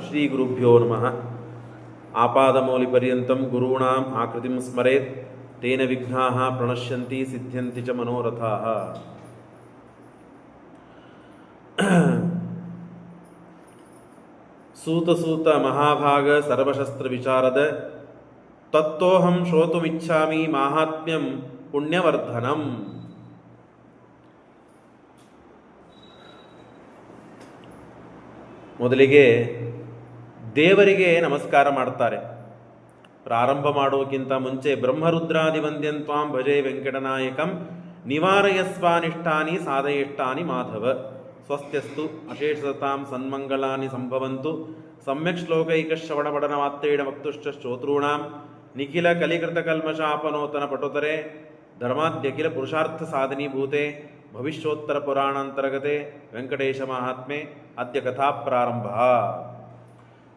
ಶ್ರೀ ಗುರುಭ್ಯೋ ನಮಃ. ಆಪಾದಮೌಲಿಪರ್ಯಂತಂ ಗುರುಣಾಂ ಆಕೃತಿಂ ಸ್ಮರೇತ್ ತೇನ ವಿಘ್ನಾಃ ಪ್ರಣಶ್ಯಂತಿ ಸಿದ್ಧ್ಯಂತಿ ಚ ಮನೋರಥಾಃ. ಸೂತ ಮಹಾಭಾಗ ಸರ್ವಶಸ್ತ್ರ ವಿಚಾರದ ತತ್ತೋಹಂ ಶ್ರೋತುಮಿಚ್ಛಾಮಿ ಮಾಹಾತ್ಮ್ಯಂ ಪುಣ್ಯವರ್ಧನಂ. ಮೊದಲಿಗೆ ದೇವರಿಗೆ ನಮಸ್ಕಾರ ಮಾಡ್ತಾರೆ. ಪ್ರಾರಂಭ ಮಾಡೋಕ್ಕಿಂತ ಮುಂಚೆ ಬ್ರಹ್ಮರುದ್ರಾದಿ ವಂದ್ಯಂತ್ವಾಂ ಭಜೆ ವೆಂಕಟನಾಯಕಂ ನಿವಾರಯಸ್ವಾನಿಷ್ಟಾನಿ ಸಾಧಯೇಷ್ಟಾನಿ ಮಾಧವ. ಸ್ವಸ್ತ್ಯಸ್ತು ಅಶೇಷತಾಂ ಸನ್ಮಂಗಲಾನಿ ಸಂಭವಂತು. ಸಮ್ಯಕ್ ಶ್ಲೋಕೈಕಶ್ರವಣಪಠನ ಮಾತ್ರೇಣ ವಕ್ತುಶ್ಚ ಶ್ರೋತॄಣಾಂ ನಿಖಿಲ ಕಲಿಕೃತ ಕಲ್ಮಶಾಪನೋತನ ಪಟುತರೆ ಧರ್ಮಾದ್ಯಖಿಲ ಪುರುಷಾರ್ಥ ಸಾಧನೀಭೂತೆ ಭವಿಷ್ಯೋತ್ತರ ಪುರಾಣಾಂತರ್ಗತೆ ವೆಂಕಟೇಶ ಮಹಾತ್ಮೆ ಅದ್ಯ ಕಥಾ ಪ್ರಾರಂಭ.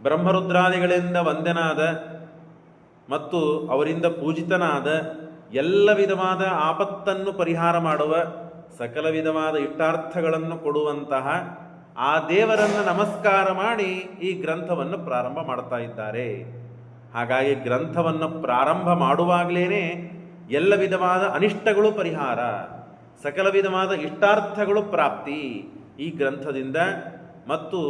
ಬ್ರಹ್ಮರುದ್ರಾದಿಗಳಿಂದ ವಂದ್ಯನಾದ ಮತ್ತು ಅವರಿಂದ ಪೂಜಿತನಾದ ಎಲ್ಲ ವಿಧವಾದ ಆಪತ್ತನ್ನು ಪರಿಹಾರ ಮಾಡುವ ಸಕಲ ವಿಧವಾದ ಇಷ್ಟಾರ್ಥಗಳನ್ನು ಕೊಡುವಂತಹ ಆ ದೇವರನ್ನು ನಮಸ್ಕಾರ ಮಾಡಿ ಈ ಗ್ರಂಥವನ್ನು ಪ್ರಾರಂಭ ಮಾಡ್ತಾ ಇದ್ದಾರೆ. ಹಾಗಾಗಿ ಗ್ರಂಥವನ್ನು ಪ್ರಾರಂಭ ಮಾಡುವಾಗಲೇ ಎಲ್ಲ ವಿಧವಾದ ಅನಿಷ್ಟಗಳು ಪರಿಹಾರ, ಸಕಲ ವಿಧವಾದ ಇಷ್ಟಾರ್ಥಗಳು ಪ್ರಾಪ್ತಿ ಈ ಗ್ರಂಥದಿಂದ ಮತ್ತು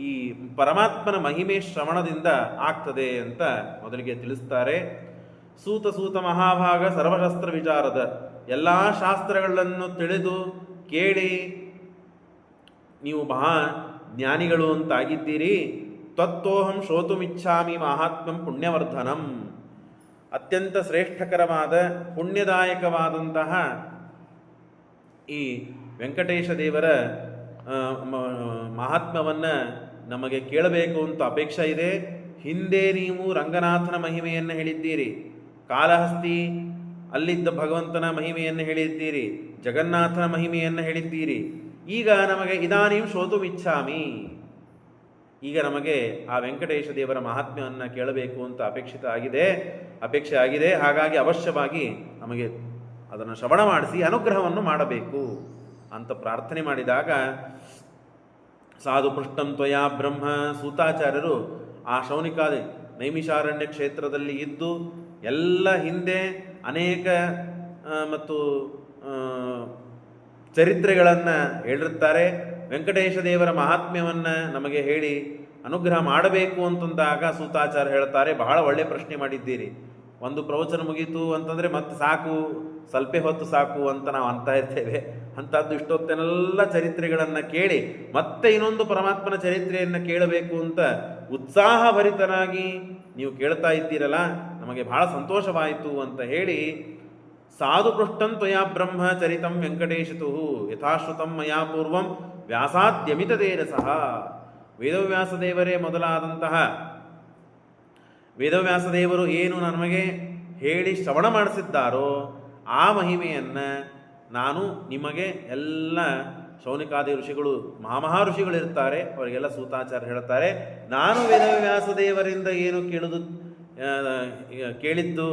ಈ ಪರಮಾತ್ಮನ ಮಹಿಮೆ ಶ್ರವಣದಿಂದ ಆಗ್ತದೆ ಅಂತ ಮೊದಲಿಗೆ ತಿಳಿಸ್ತಾರೆ. ಸೂತ ಮಹಾಭಾಗ ಸರ್ವಶಸ್ತ್ರ ವಿಚಾರದ ಎಲ್ಲ ಶಾಸ್ತ್ರಗಳನ್ನು ತಿಳಿದು ಕೇಳಿ ನೀವು ಮಹಾ ಜ್ಞಾನಿಗಳು ಅಂತಾಗಿದ್ದೀರಿ. ತತ್ತೋಹಂ ಶ್ರೋತುಮಿಚ್ಛಾಮಿ ಮಾಹಾತ್ಮ್ಯಂ ಪುಣ್ಯವರ್ಧನಂ. ಅತ್ಯಂತ ಶ್ರೇಷ್ಠಕರವಾದ ಪುಣ್ಯದಾಯಕವಾದಂತಹ ಈ ವೆಂಕಟೇಶ ದೇವರ ಮಹಾತ್ಮ್ಯವನ್ನು ನಮಗೆ ಕೇಳಬೇಕು ಅಂತ ಅಪೇಕ್ಷೆ ಇದೆ. ಹಿಂದೆ ನೀವು ರಂಗನಾಥನ ಮಹಿಮೆಯನ್ನು ಹೇಳಿದ್ದೀರಿ, ಕಾಲಹಸ್ತಿ ಅಲ್ಲಿದ್ದ ಭಗವಂತನ ಮಹಿಮೆಯನ್ನು ಹೇಳಿದ್ದೀರಿ, ಜಗನ್ನಾಥನ ಮಹಿಮೆಯನ್ನು ಹೇಳಿದ್ದೀರಿ. ಈಗ ನಮಗೆ ಇದಾನೀಂ ಶ್ರೋತುಮಿಚ್ಛಾಮಿ, ಈಗ ನಮಗೆ ಆ ವೆಂಕಟೇಶ ದೇವರ ಮಹಾತ್ಮ್ಯವನ್ನು ಕೇಳಬೇಕು ಅಂತ ಅಪೇಕ್ಷೆ ಆಗಿದೆ. ಹಾಗಾಗಿ ಅವಶ್ಯವಾಗಿ ನಮಗೆ ಅದನ್ನು ಶ್ರವಣ ಮಾಡಿಸಿ ಅನುಗ್ರಹವನ್ನು ಮಾಡಬೇಕು ಅಂತ ಪ್ರಾರ್ಥನೆ ಮಾಡಿದಾಗ ಸಾಧು ಪೃಷ್ಟಂ ತ್ವಯಾ ಬ್ರಹ್ಮ. ಸೂತಾಚಾರ್ಯರು ಆ ಶೌನಿಕಾದಿ ನೈಮಿಷಾರಣ್ಯ ಕ್ಷೇತ್ರದಲ್ಲಿ ಇದ್ದು ಎಲ್ಲ ಹಿಂದೆ ಅನೇಕ ಮತ್ತು ಚರಿತ್ರೆಗಳನ್ನು ಹೇಳಿರುತ್ತಾರೆ. ವೆಂಕಟೇಶ ದೇವರ ಮಹಾತ್ಮ್ಯವನ್ನು ನಮಗೆ ಹೇಳಿ ಅನುಗ್ರಹ ಮಾಡಬೇಕು ಅಂತಂದಾಗ ಸೂತಾಚಾರ್ಯ ಹೇಳ್ತಾರೆ, ಬಹಳ ಒಳ್ಳೆಯ ಪ್ರಶ್ನೆ ಮಾಡಿದ್ದೀರಿ. ಒಂದು ಪ್ರವಚನ ಮುಗೀತು ಅಂತಂದರೆ ಮತ್ತೆ ಸಾಕು, ಸ್ವಲ್ಪ ಹೊತ್ತು ಸಾಕು ಅಂತ ನಾವು ಅಂತ ಇರ್ತೇವೆ. ಅಂಥದ್ದು ಇಷ್ಟೊತ್ತನೆಲ್ಲ ಚರಿತ್ರೆಗಳನ್ನು ಕೇಳಿ ಮತ್ತೆ ಇನ್ನೊಂದು ಪರಮಾತ್ಮನ ಚರಿತ್ರೆಯನ್ನು ಕೇಳಬೇಕು ಅಂತ ಉತ್ಸಾಹಭರಿತನಾಗಿ ನೀವು ಕೇಳ್ತಾ ಇದ್ದೀರಲ್ಲ, ನಮಗೆ ಬಹಳ ಸಂತೋಷವಾಯಿತು ಅಂತ ಹೇಳಿ ಸಾಧು ಪೃಷ್ಟಂ ತ್ವಯಾ ಬ್ರಹ್ಮ ಚರಿತಂ ವೆಂಕಟೇಶತು ಯಥಾಶ್ರುತಂ ಮಯಾ ಪೂರ್ವಂ ವ್ಯಾಸಾದ್ಯಮಿತದೇರಸಃ. ವೇದವ್ಯಾಸದೇವರೇ ಮೊದಲಾದಂತಹ ವೇದವ್ಯಾಸದೇವರು ಏನು ನಮಗೆ ಹೇಳಿ ಶ್ರವಣ ಮಾಡಿಸಿದ್ದಾರೋ ಆ ಮಹಿಮೆಯನ್ನು ನಾನು ನಿಮಗೆ ಎಲ್ಲ ಶೌನಿಕಾದಿ ಋಷಿಗಳು ಮಹಾಮಹಾ ಋಷಿಗಳಿರ್ತಾರೆ, ಅವರಿಗೆಲ್ಲ ಸೂತಾಚಾರ್ಯ ಹೇಳ್ತಾರೆ, ನಾನು ವೇದವ್ಯಾಸದೇವರಿಂದ ಏನು ಕೇಳಿದ್ದು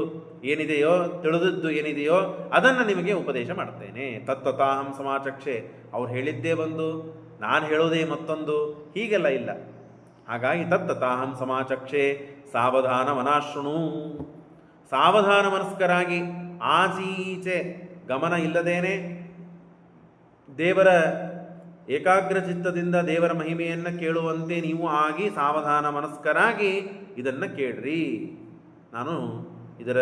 ಏನಿದೆಯೋ ತಿಳಿದದ್ದು ಏನಿದೆಯೋ ಅದನ್ನು ನಿಮಗೆ ಉಪದೇಶ ಮಾಡ್ತೇನೆ. ತತ್ತತಾಹಂ ಸಮಾಚಕ್ಷೆ. ಅವ್ರು ಹೇಳಿದ್ದೇ ಒಂದು, ನಾನು ಹೇಳೋದೇ ಮತ್ತೊಂದು, ಹೀಗೆಲ್ಲ ಇಲ್ಲ. ಹಾಗಾಗಿ ತತ್ತತಾಹಂ ಸಮಾಚಕ್ಷೆ ಸಾವಧಾನ ಮನಾಶೃಣು. ಸಾವಧಾನ ಮನಸ್ಕರಾಗಿ ಆಚೀಚೆ ಗಮನ ಇಲ್ಲದೇನೆ ದೇವರ ಏಕಾಗ್ರ ಚಿತ್ತದಿಂದ ದೇವರ ಮಹಿಮೆಯನ್ನು ಕೇಳುವಂತೆ ನೀವು ಆಗಿ ಸಾವಧಾನ ಮನಸ್ಕರಾಗಿ ಇದನ್ನು ಕೇಳ್ರಿ. ನಾನು ಇದರ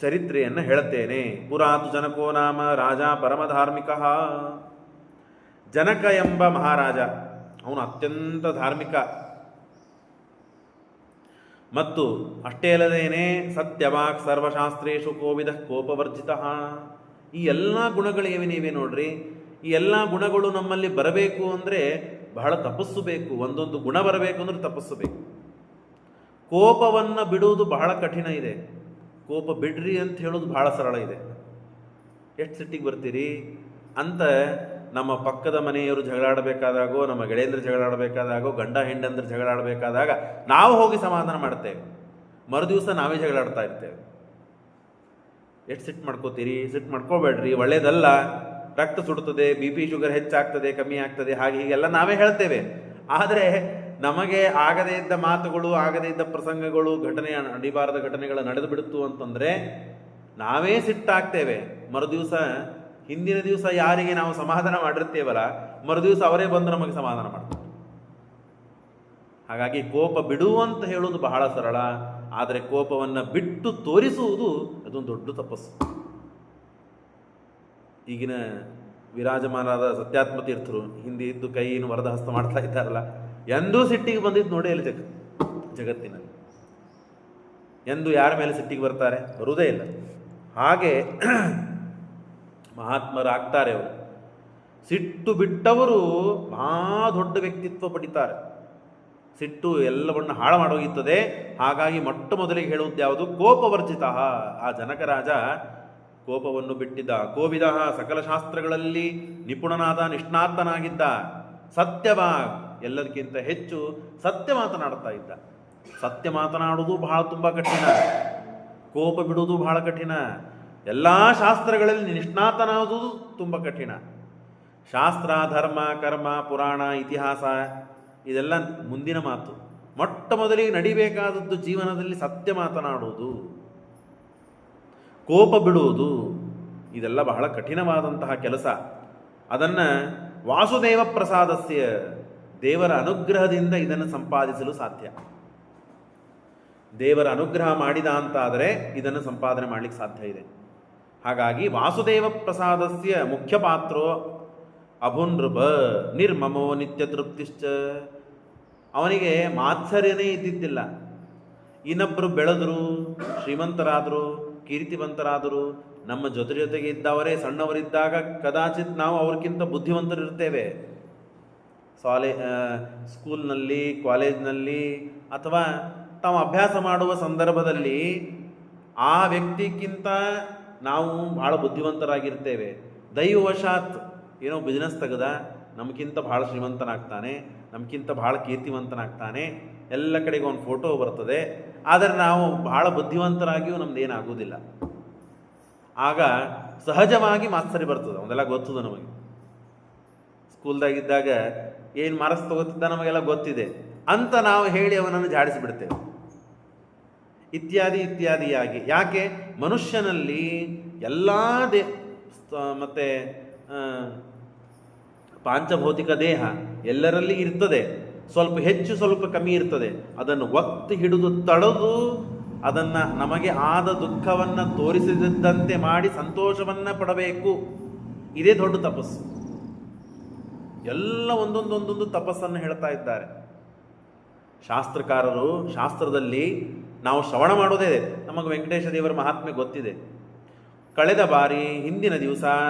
ಚರಿತ್ರೆಯನ್ನು ಹೇಳುತ್ತೇನೆ. ಪುರಾತು ಜನಕೋ ನಾಮ ರಾಜ ಪರಮಧಾರ್ಮಿಕ. ಜನಕ ಎಂಬ ಮಹಾರಾಜ, ಅವನು ಅತ್ಯಂತ ಧಾರ್ಮಿಕ ಮತ್ತು ಅಷ್ಟೇ ಅಲ್ಲದೇನೆ ಸತ್ಯವಾಕ್ ಸರ್ವಶಾಸ್ತ್ರೇಶು ಕೋವಿದ ಕೋಪವರ್ಜಿತ. ಈ ಎಲ್ಲ ಗುಣಗಳು ಏನೇನಿವೆ ನೋಡ್ರಿ. ಈ ಎಲ್ಲ ಗುಣಗಳು ನಮ್ಮಲ್ಲಿ ಬರಬೇಕು ಅಂದರೆ ಬಹಳ ತಪಸ್ಸು ಬೇಕು. ಒಂದೊಂದು ಗುಣ ಬರಬೇಕು ಅಂದರೆ ತಪಸ್ಸು ಬೇಕು. ಕೋಪವನ್ನು ಬಿಡುವುದು ಬಹಳ ಕಠಿಣ ಇದೆ. ಕೋಪ ಬಿಡ್ರಿ ಅಂತ ಹೇಳೋದು ಬಹಳ ಸರಳ ಇದೆ. ಎಷ್ಟು ಸಿಟ್ಟಿಗೆ ಬರ್ತೀರಿ ಅಂತ ನಮ್ಮ ಪಕ್ಕದ ಮನೆಯವರು ಜಗಳಾಡಬೇಕಾದಾಗೋ, ನಮ್ಮ ಗೆಳೆಯಂದ್ರೆ ಜಗಳಾಡಬೇಕಾದಾಗೋ, ಗಂಡ ಹೆಂಡಂದ್ರೆ ಜಗಳಾಡಬೇಕಾದಾಗ ನಾವು ಹೋಗಿ ಸಮಾಧಾನ ಮಾಡ್ತೇವೆ. ಮರುದಿವಸ ನಾವೇ ಜಗಳಾಡ್ತಾ ಇರ್ತೇವೆ. ಎಷ್ಟು ಸಿಟ್ಟು ಮಾಡ್ಕೋತೀರಿ? ಸಿಟ್ಟು ಮಾಡ್ಕೋಬೇಡ್ರಿ, ಒಳ್ಳೇದಲ್ಲ, ರಕ್ತ ಸುಡುತ್ತದೆ, ಬಿ ಪಿ ಶುಗರ್ ಹೆಚ್ಚಾಗ್ತದೆ, ಕಮ್ಮಿ ಆಗ್ತದೆ, ಹಾಗೆ ಹೀಗೆಲ್ಲ ನಾವೇ ಹೇಳ್ತೇವೆ. ಆದರೆ ನಮಗೆ ಆಗದೇ ಇದ್ದ ಮಾತುಗಳು, ಆಗದೇ ಇದ್ದ ಪ್ರಸಂಗಗಳು, ನಡಿಬಾರದ ಘಟನೆಗಳು ನಡೆದು ಬಿಡುತ್ತು ಅಂತಂದರೆ ನಾವೇ ಸಿಟ್ಟಾಗ್ತೇವೆ. ಮರುದಿವಸ, ಹಿಂದಿನ ದಿವಸ ಯಾರಿಗೆ ನಾವು ಸಮಾಧಾನ ಮಾಡಿರ್ತೇವಲ್ಲ, ಮರುದಿವಸ ಅವರೇ ಬಂದು ನಮಗೆ ಸಮಾಧಾನ ಮಾಡ್ತಾರೆ. ಹಾಗಾಗಿ ಕೋಪ ಬಿಡುವಂತ ಹೇಳುವುದು ಬಹಳ ಸರಳ, ಆದರೆ ಕೋಪವನ್ನು ಬಿಟ್ಟು ತೋರಿಸುವುದು ಅದೊಂದು ದೊಡ್ಡ ತಪಸ್ಸು. ಈಗಿನ ವಿರಾಜಮಾನರಾದ ಸತ್ಯಾತ್ಮ ತೀರ್ಥರು ಹಿಂದೆ ಇದ್ದು ಕೈಯನ್ನು ವರದ ಹಸ್ತ ಮಾಡ್ತಾ ಇದ್ದಾರಲ್ಲ, ಎಂದೂ ಸಿಟ್ಟಿಗೆ ಬಂದಿದ್ದು ನೋಡಿ ಅಲ್ಲಿ ಜಗತ್ತಿನಲ್ಲಿ. ಎಂದು ಯಾರ ಮೇಲೆ ಸಿಟ್ಟಿಗೆ ಬರ್ತಾರೆ? ಬರುವುದೇ ಇಲ್ಲ. ಹಾಗೆ ಮಹಾತ್ಮರಾಗ್ತಾರೆ ಅವರು. ಸಿಟ್ಟು ಬಿಟ್ಟವರು ಬಹಳ ದೊಡ್ಡ ವ್ಯಕ್ತಿತ್ವ ಪಡಿತಾರೆ. ಸಿಟ್ಟು ಎಲ್ಲವನ್ನ ಹಾಳು ಮಾಡೋಗಿತ್ತದೆ. ಹಾಗಾಗಿ ಮೊಟ್ಟ ಮೊದಲಿಗೆ ಹೇಳುವುದು ಯಾವುದು? ಕೋಪವರ್ಜಿತ. ಆ ಜನಕರಾಜ ಕೋಪವನ್ನು ಬಿಟ್ಟಿದ್ದ. ಕೋವಿದ, ಸಕಲ ಶಾಸ್ತ್ರಗಳಲ್ಲಿ ನಿಪುಣನಾದ, ನಿಷ್ಣಾತನಾಗಿದ್ದ. ಸತ್ಯವಾಗ್, ಎಲ್ಲದಕ್ಕಿಂತ ಹೆಚ್ಚು ಸತ್ಯ ಮಾತನಾಡ್ತಾ ಇದ್ದ. ಸತ್ಯ ಮಾತನಾಡುವುದು ಬಹಳ ತುಂಬ ಕಠಿಣ, ಕೋಪ ಬಿಡುವುದು ಬಹಳ ಕಠಿಣ. ಎಲ್ಲ ಶಾಸ್ತ್ರಗಳಲ್ಲಿ ನಿಷ್ಣಾತನಾಗುವುದು ತುಂಬ ಕಠಿಣ. ಶಾಸ್ತ್ರ, ಧರ್ಮ, ಕರ್ಮ, ಪುರಾಣ, ಇತಿಹಾಸ ಇದೆಲ್ಲ ಮುಂದಿನ ಮಾತು. ಮೊಟ್ಟ ಮೊದಲಿಗೆ ನಡಿಬೇಕಾದದ್ದು ಜೀವನದಲ್ಲಿ ಸತ್ಯ ಮಾತನಾಡುವುದು, ಕೋಪ ಬಿಡುವುದು, ಇದೆಲ್ಲ ಬಹಳ ಕಠಿಣವಾದಂತಹ ಕೆಲಸ. ಅದನ್ನು ವಾಸುದೇವ ಪ್ರಸಾದಸ್ಯ, ದೇವರ ಅನುಗ್ರಹದಿಂದ ಇದನ್ನು ಸಂಪಾದಿಸಲು ಸಾಧ್ಯ. ದೇವರ ಅನುಗ್ರಹ ಮಾಡಿದ ಅಂತಾದರೆ ಇದನ್ನು ಸಂಪಾದನೆ ಮಾಡಲಿಕ್ಕೆ ಸಾಧ್ಯ ಇದೆ. ಹಾಗಾಗಿ ವಾಸುದೇವ ಪ್ರಸಾದಸ್ಯ ಮುಖ್ಯ ಪಾತ್ರೋ ಅಭುನೃಪ ನಿರ್ಮಮೋ ನಿತ್ಯ ತೃಪ್ತಿಶ್ಚ. ಅವನಿಗೆ ಮಾತ್ಸರ್ಯನೇ ಇದ್ದಿದ್ದಿಲ್ಲ. ಇನ್ನೊಬ್ಬರು ಬೆಳೆದರು, ಶ್ರೀಮಂತರಾದರು, ಕೀರ್ತಿವಂತರಾದರು, ನಮ್ಮ ಜೊತೆಗೆ ಇದ್ದವರೇ ಸಣ್ಣವರಿದ್ದಾಗ ಕದಾಚಿತ್ ನಾವು ಅವ್ರಿಗಿಂತ ಬುದ್ಧಿವಂತರಿರ್ತೇವೆ. ಸ್ಕೂಲ್ನಲ್ಲಿ, ಕಾಲೇಜ್ನಲ್ಲಿ ಅಥವಾ ತಾವು ಅಭ್ಯಾಸ ಮಾಡುವ ಸಂದರ್ಭದಲ್ಲಿ ಆ ವ್ಯಕ್ತಿಗಿಂತ ನಾವು ಭಾಳ ಬುದ್ಧಿವಂತರಾಗಿರ್ತೇವೆ. ದೈವವಶಾತ್ ಏನೋ ಬಿಸ್ನೆಸ್ ತೆಗೆದ, ನಮಗಿಂತ ಭಾಳ ಶ್ರೀಮಂತನಾಗ್ತಾನೆ, ನಮಗಿಂತ ಭಾಳ ಕೀರ್ತಿವಂತನಾಗ್ತಾನೆ, ಎಲ್ಲ ಕಡೆಗೆ ಒಂದು ಫೋಟೋ ಬರ್ತದೆ. ಆದರೆ ನಾವು ಭಾಳ ಬುದ್ಧಿವಂತರಾಗಿಯೂ ನಮ್ದು ಏನಾಗೋದಿಲ್ಲ. ಆಗ ಸಹಜವಾಗಿ ಮಾತ್ಸರಿ ಬರ್ತದೆ. ಅದೆಲ್ಲ ಗೊತ್ತದ ನಮಗೆ. ಸ್ಕೂಲ್ದಾಗಿದ್ದಾಗ ಏನು ಮಾರ್ಕ್ಸ್ ತಗೋತಿದ್ದ ನಮಗೆಲ್ಲ ಗೊತ್ತಿದೆ ಅಂತ ನಾವು ಹೇಳಿ ಅವನನ್ನು ಜಾಡಿಸಿಬಿಡ್ತೇವೆ. ಇತ್ಯಾದಿ ಇತ್ಯಾದಿಯಾಗಿ. ಯಾಕೆ? ಮನುಷ್ಯನಲ್ಲಿ ಎಲ್ಲ ಮತ್ತು ಪಾಂಚಭೌತಿಕ ದೇಹ ಎಲ್ಲರಲ್ಲಿ ಇರ್ತದೆ. ಸ್ವಲ್ಪ ಹೆಚ್ಚು ಸ್ವಲ್ಪ ಕಮ್ಮಿ ಇರ್ತದೆ. ಅದನ್ನು ಒತ್ತಿ ಹಿಡಿದು ತಡೆದು ಅದನ್ನು ನಮಗೆ ಆದ ದುಃಖವನ್ನು ತೋರಿಸಿದಂತೆ ಮಾಡಿ ಸಂತೋಷವನ್ನು ಪಡಬೇಕು. ಇದೇ ದೊಡ್ಡ ತಪಸ್ಸು. ಎಲ್ಲ ಒಂದೊಂದೊಂದೊಂದು ತಪಸ್ಸನ್ನು ಹೇಳ್ತಾ ಇದ್ದಾರೆ ಶಾಸ್ತ್ರಕಾರರು. ಶಾಸ್ತ್ರದಲ್ಲಿ ನಾವು ಶ್ರವಣ ಮಾಡೋದೇ. ನಮಗೆ ವೆಂಕಟೇಶ ದೇವರ ಮಹಾತ್ಮೆ ಗೊತ್ತಿದೆ. ಕಳೆದ ಬಾರಿ ಹಿಂದಿನ ದಿವಸ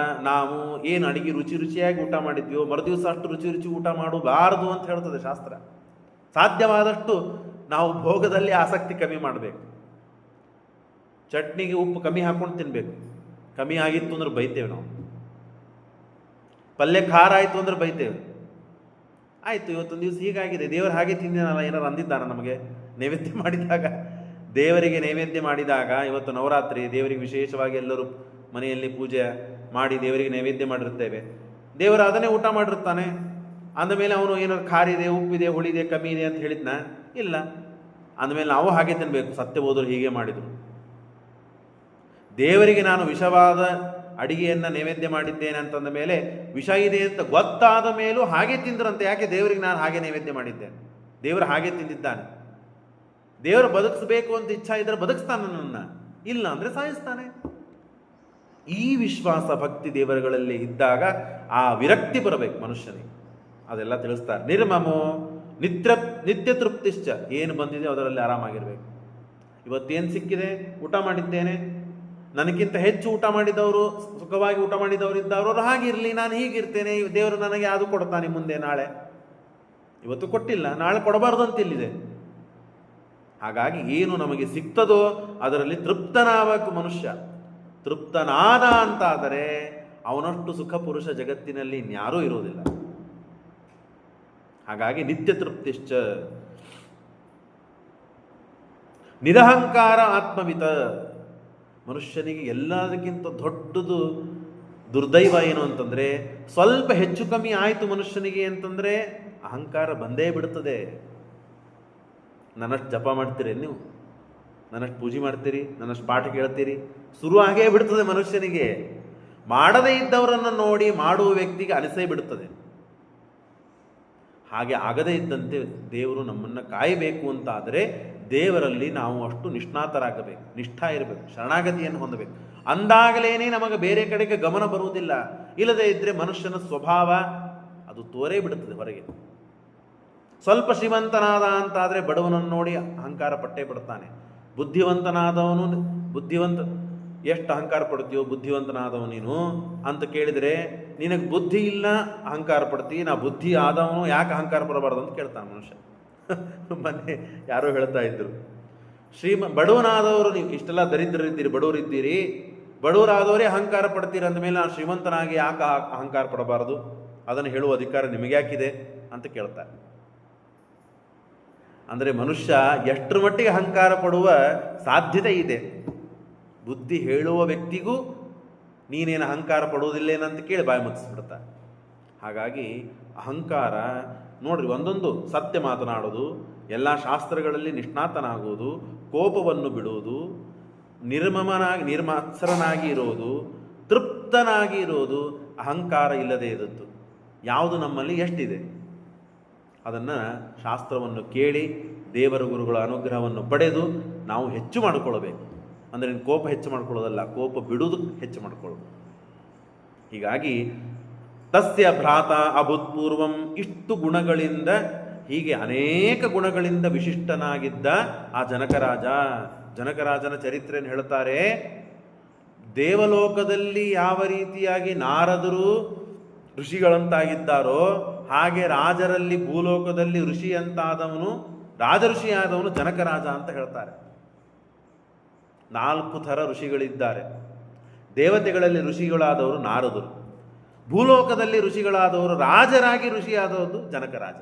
ನಾವು ಏನು ಅಡಿಗೆ ರುಚಿ ರುಚಿಯಾಗಿ ಊಟ ಮಾಡಿದ್ವೋ ಮರುದಿವಸ ಅಷ್ಟು ರುಚಿ ರುಚಿ ಊಟ ಮಾಡಬಾರದು ಅಂತ ಹೇಳ್ತದೆ ಶಾಸ್ತ್ರ. ಸಾಧ್ಯವಾದಷ್ಟು ನಾವು ಭೋಗದಲ್ಲಿ ಆಸಕ್ತಿ ಕಮ್ಮಿ ಮಾಡಬೇಕು. ಚಟ್ನಿಗೆ ಉಪ್ಪು ಕಮ್ಮಿ ಹಾಕೊಂಡು ತಿನ್ನಬೇಕು. ಕಮ್ಮಿ ಆಗಿತ್ತು ಅಂದ್ರೆ ಬೈತೇವೆ ನಾವು. ಪಲ್ಯ ಖಾರ ಆಯಿತು ಅಂದ್ರೆ ಬೈತೇವೆ. ಆಯಿತು, ಇವತ್ತೊಂದು ದಿವಸ ಹೀಗಾಗಿದೆ, ದೇವರು ಹಾಗೆ ತಿಂದಿನಲ್ಲ, ಏನಾರು ಅಂದಿದ್ದಾನ ನಮಗೆ? ನೈವೇದ್ಯ ಮಾಡಿದಾಗ, ದೇವರಿಗೆ ನೈವೇದ್ಯ ಮಾಡಿದಾಗ, ಇವತ್ತು ನವರಾತ್ರಿ, ದೇವರಿಗೆ ವಿಶೇಷವಾಗಿ ಎಲ್ಲರೂ ಮನೆಯಲ್ಲಿ ಪೂಜೆ ಮಾಡಿ ದೇವರಿಗೆ ನೈವೇದ್ಯ ಮಾಡಿರ್ತೇವೆ. ದೇವರು ಅದನ್ನೇ ಊಟ ಮಾಡಿರ್ತಾನೆ. ಅಂದಮೇಲೆ ಅವನು ಏನಾದ್ರು ಖಾರಿದೆ, ಉಪ್ಪಿದೆ, ಹುಳಿದೆ, ಕಮ್ಮಿ ಇದೆ ಅಂತ ಹೇಳಿದ್ನ? ಇಲ್ಲ. ಅಂದಮೇಲೆ ನಾವು ಹಾಗೆ ತಿನ್ನಬೇಕು. ಸತ್ಯ ಹೋದರು ಹೀಗೆ ಮಾಡಿದರು. ದೇವರಿಗೆ ನಾನು ವಿಷವಾದ ಅಡಿಗೆಯನ್ನು ನೈವೇದ್ಯ ಮಾಡಿದ್ದೇನೆ ಅಂತಂದ ಮೇಲೆ ವಿಷ ಇದೆ ಅಂತ ಗೊತ್ತಾದ ಮೇಲೂ ಹಾಗೆ ತಿಂದ್ರಂತೆ. ಯಾಕೆ? ದೇವರಿಗೆ ನಾನು ಹಾಗೆ ನೈವೇದ್ಯ ಮಾಡಿದ್ದೇನೆ, ದೇವರು ಹಾಗೆ ತಿಂದಿದ್ದಾನೆ. ದೇವರು ಬದುಕಿಸ್ಬೇಕು ಅಂತ ಇಚ್ಛಾ ಇದ್ದರೆ ಬದುಕಿಸ್ತಾನೆ ನನ್ನ, ಇಲ್ಲ ಅಂದರೆ ಸಾಯಿಸ್ತಾನೆ. ಈ ವಿಶ್ವಾಸ ಭಕ್ತಿ ದೇವರುಗಳಲ್ಲಿ ಇದ್ದಾಗ ಆ ವಿರಕ್ತಿ ಬರಬೇಕು ಮನುಷ್ಯನಿಗೆ. ಅದೆಲ್ಲ ತಿಳಿಸ್ತಾರೆ. ನಿರ್ಮಮೋ ನಿತ್ಯ ತೃಪ್ತಿಶ್ಚ. ಏನು ಬಂದಿದೆ ಅದರಲ್ಲಿ ಆರಾಮಾಗಿರ್ಬೇಕು. ಇವತ್ತೇನು ಸಿಕ್ಕಿದೆ, ಊಟ ಮಾಡಿದ್ದೇನೆ, ನನಗಿಂತ ಹೆಚ್ಚು ಊಟ ಮಾಡಿದವರು, ಸುಖವಾಗಿ ಊಟ ಮಾಡಿದವರು ಇದ್ದವರು, ಅವರು ಹಾಗಿರಲಿ, ನಾನು ಹೀಗಿರ್ತೇನೆ, ದೇವರು ನನಗೆ ಅದು ಕೊಡ್ತಾನೆ ಮುಂದೆ, ನಾಳೆ. ಇವತ್ತು ಕೊಟ್ಟಿಲ್ಲ, ನಾಳೆ ಕೊಡಬಾರ್ದು ಅಂತ ಇಲ್ಲಿದೆ. ಹಾಗಾಗಿ ಏನು ನಮಗೆ ಸಿಗ್ತದೋ ಅದರಲ್ಲಿ ತೃಪ್ತನಾಗಬೇಕು ಮನುಷ್ಯ. ತೃಪ್ತನಾದ ಅಂತಾದರೆ ಅವನಷ್ಟು ಸುಖ ಪುರುಷ ಜಗತ್ತಿನಲ್ಲಿ ಇನ್ಯಾರೂ ಇರೋದಿಲ್ಲ. ಹಾಗಾಗಿ ನಿತ್ಯ ತೃಪ್ತಿಶ್ಚ. ನಿರಹಂಕಾರ ಆತ್ಮವಿತ. ಮನುಷ್ಯನಿಗೆ ಎಲ್ಲದಕ್ಕಿಂತ ದೊಡ್ಡದು ದುರ್ದೈವ ಏನು ಅಂತಂದರೆ, ಸ್ವಲ್ಪ ಹೆಚ್ಚು ಕಮ್ಮಿ ಆಯಿತು ಮನುಷ್ಯನಿಗೆ ಅಂತಂದರೆ ಅಹಂಕಾರ ಬಂದೇ ಬಿಡುತ್ತದೆ. ನನ್ನಷ್ಟು ಜಪ ಮಾಡ್ತೀರಿ ನೀವು, ನನ್ನಷ್ಟು ಪೂಜೆ ಮಾಡ್ತೀರಿ, ನನ್ನಷ್ಟು ಪಾಠ ಕೇಳ್ತೀರಿ, ಶುರು ಆಗೇ ಬಿಡ್ತದೆ ಮನುಷ್ಯನಿಗೆ. ಮಾಡದೇ ಇದ್ದವರನ್ನು ನೋಡಿ ಮಾಡುವ ವ್ಯಕ್ತಿಗೆ ಅನಿಸೇ ಬಿಡುತ್ತದೆ. ಹಾಗೆ ಆಗದೇ ಇದ್ದಂತೆ ದೇವರು ನಮ್ಮನ್ನು ಕಾಯಬೇಕು ಅಂತಾದರೆ ದೇವರಲ್ಲಿ ನಾವು ಅಷ್ಟು ನಿಷ್ಣಾತರಾಗಬೇಕು, ನಿಷ್ಠಾ ಇರಬೇಕು, ಶರಣಾಗತಿಯನ್ನು ಹೊಂದಬೇಕು. ಅಂದಾಗಲೇನೆ ನಮಗೆ ಬೇರೆ ಕಡೆಗೆ ಗಮನ ಬರುವುದಿಲ್ಲ. ಇಲ್ಲದೇ ಇದ್ದರೆ ಮನುಷ್ಯನ ಸ್ವಭಾವ ಅದು ತೋರೇ ಬಿಡುತ್ತದೆ ಹೊರಗೆ. ಸ್ವಲ್ಪ ಶ್ರೀಮಂತನಾದ ಅಂತಾದರೆ ಬಡವನನ್ನು ನೋಡಿ ಅಹಂಕಾರ ಪಟ್ಟೇ ಬಿಡ್ತಾನೆ. ಬುದ್ಧಿವಂತನಾದವನು ಎಷ್ಟು ಅಹಂಕಾರ ಪಡ್ತೀಯೋ ಬುದ್ಧಿವಂತನಾದವನು ನೀನು ಅಂತ ಕೇಳಿದರೆ, ನಿನಗೆ ಬುದ್ಧಿ ಇಲ್ಲ ಅಹಂಕಾರ ಪಡ್ತೀವಿ, ನಾ ಬುದ್ಧಿ ಆದವನು ಯಾಕೆ ಅಹಂಕಾರ ಪಡಬಾರ್ದು ಅಂತ ಕೇಳ್ತಾನೆ ಮನುಷ್ಯ. ಮೊನ್ನೆ ಯಾರೋ ಹೇಳ್ತಾ ಇದ್ರು, ಬಡವನಾದವರು ನೀವು ಇಷ್ಟೆಲ್ಲ ದರಿದ್ರರಿದ್ದೀರಿ, ಬಡವರಿದ್ದೀರಿ, ಬಡವರಾದವರೇ ಅಹಂಕಾರ ಪಡ್ತೀರಿ ಅಂದಮೇಲೆ ನಾನು ಶ್ರೀಮಂತನಾಗಿ ಯಾಕೆ ಅಹಂಕಾರ ಪಡಬಾರದು, ಅದನ್ನು ಹೇಳುವ ಅಧಿಕಾರ ನಿಮಗ್ಯಾಕಿದೆ ಅಂತ ಕೇಳ್ತಾರೆ. ಅಂದರೆ ಮನುಷ್ಯ ಎಷ್ಟರ ಮಟ್ಟಿಗೆ ಅಹಂಕಾರ ಪಡುವ ಸಾಧ್ಯತೆ ಇದೆ. ಬುದ್ಧಿ ಹೇಳುವ ವ್ಯಕ್ತಿಗೂ ನೀನೇನು ಅಹಂಕಾರ ಪಡುವುದಿಲ್ಲೇನಂತ ಕೇಳಿ ಬಾಯಿ ಮುಚ್ಚಿಸ್ಬಿಡ್ತಾರೆ. ಹಾಗಾಗಿ ಅಹಂಕಾರ ನೋಡ್ರಿ, ಒಂದೊಂದು ಸತ್ಯ ಮಾತನಾಡೋದು, ಎಲ್ಲ ಶಾಸ್ತ್ರಗಳಲ್ಲಿ ನಿಷ್ಣಾತನಾಗುವುದು, ಕೋಪವನ್ನು ಬಿಡುವುದು, ನಿರ್ಮತ್ಸರನಾಗಿ ಇರೋದು, ತೃಪ್ತನಾಗಿ ಇರೋದು, ಅಹಂಕಾರ ಇಲ್ಲದೆ ಇದ್ದದ್ದು ಯಾವುದು ನಮ್ಮಲ್ಲಿ ಎಷ್ಟಿದೆ ಅದನ್ನು ಶಾಸ್ತ್ರವನ್ನು ಕೇಳಿ ದೇವರ ಗುರುಗಳ ಅನುಗ್ರಹವನ್ನು ಪಡೆದು ನಾವು ಹೆಚ್ಚು ಮಾಡಿಕೊಳ್ಳಬೇಕು. ಅಂದರೆ ಕೋಪ ಹೆಚ್ಚು ಮಾಡ್ಕೊಳ್ಳೋದಲ್ಲ, ಕೋಪ ಬಿಡುವುದು ಹೆಚ್ಚು ಮಾಡಿಕೊಳ್ಳೋದು. ಹೀಗಾಗಿ ತಸ್ಯ ಭ್ರಾತ ಅಭೂತ್ಪೂರ್ವಂ, ಇಷ್ಟು ಗುಣಗಳಿಂದ, ಹೀಗೆ ಅನೇಕ ಗುಣಗಳಿಂದ ವಿಶಿಷ್ಟನಾಗಿದ್ದ ಆ ಜನಕರಾಜನ ಚರಿತ್ರೆಯನ್ನು ಹೇಳ್ತಾರೆ. ದೇವಲೋಕದಲ್ಲಿ ಯಾವ ರೀತಿಯಾಗಿ ನಾರದರು ಋಷಿಗಳಂತಾಗಿದ್ದಾರೋ ಹಾಗೆ ರಾಜರಲ್ಲಿ ಭೂಲೋಕದಲ್ಲಿ ಋಷಿ ಅಂತಾದವನು, ರಾಜಋಷಿಯಾದವನು ಜನಕರಾಜ ಅಂತ ಹೇಳ್ತಾರೆ. 4 ಥರ ಋಷಿಗಳಿದ್ದಾರೆ. ದೇವತೆಗಳಲ್ಲಿ ಋಷಿಗಳಾದವರು ನಾರದರು, ಭೂಲೋಕದಲ್ಲಿ ಋಷಿಗಳಾದವರು, ರಾಜರಾಗಿ ಋಷಿಯಾದವರು ಜನಕರಾಜ.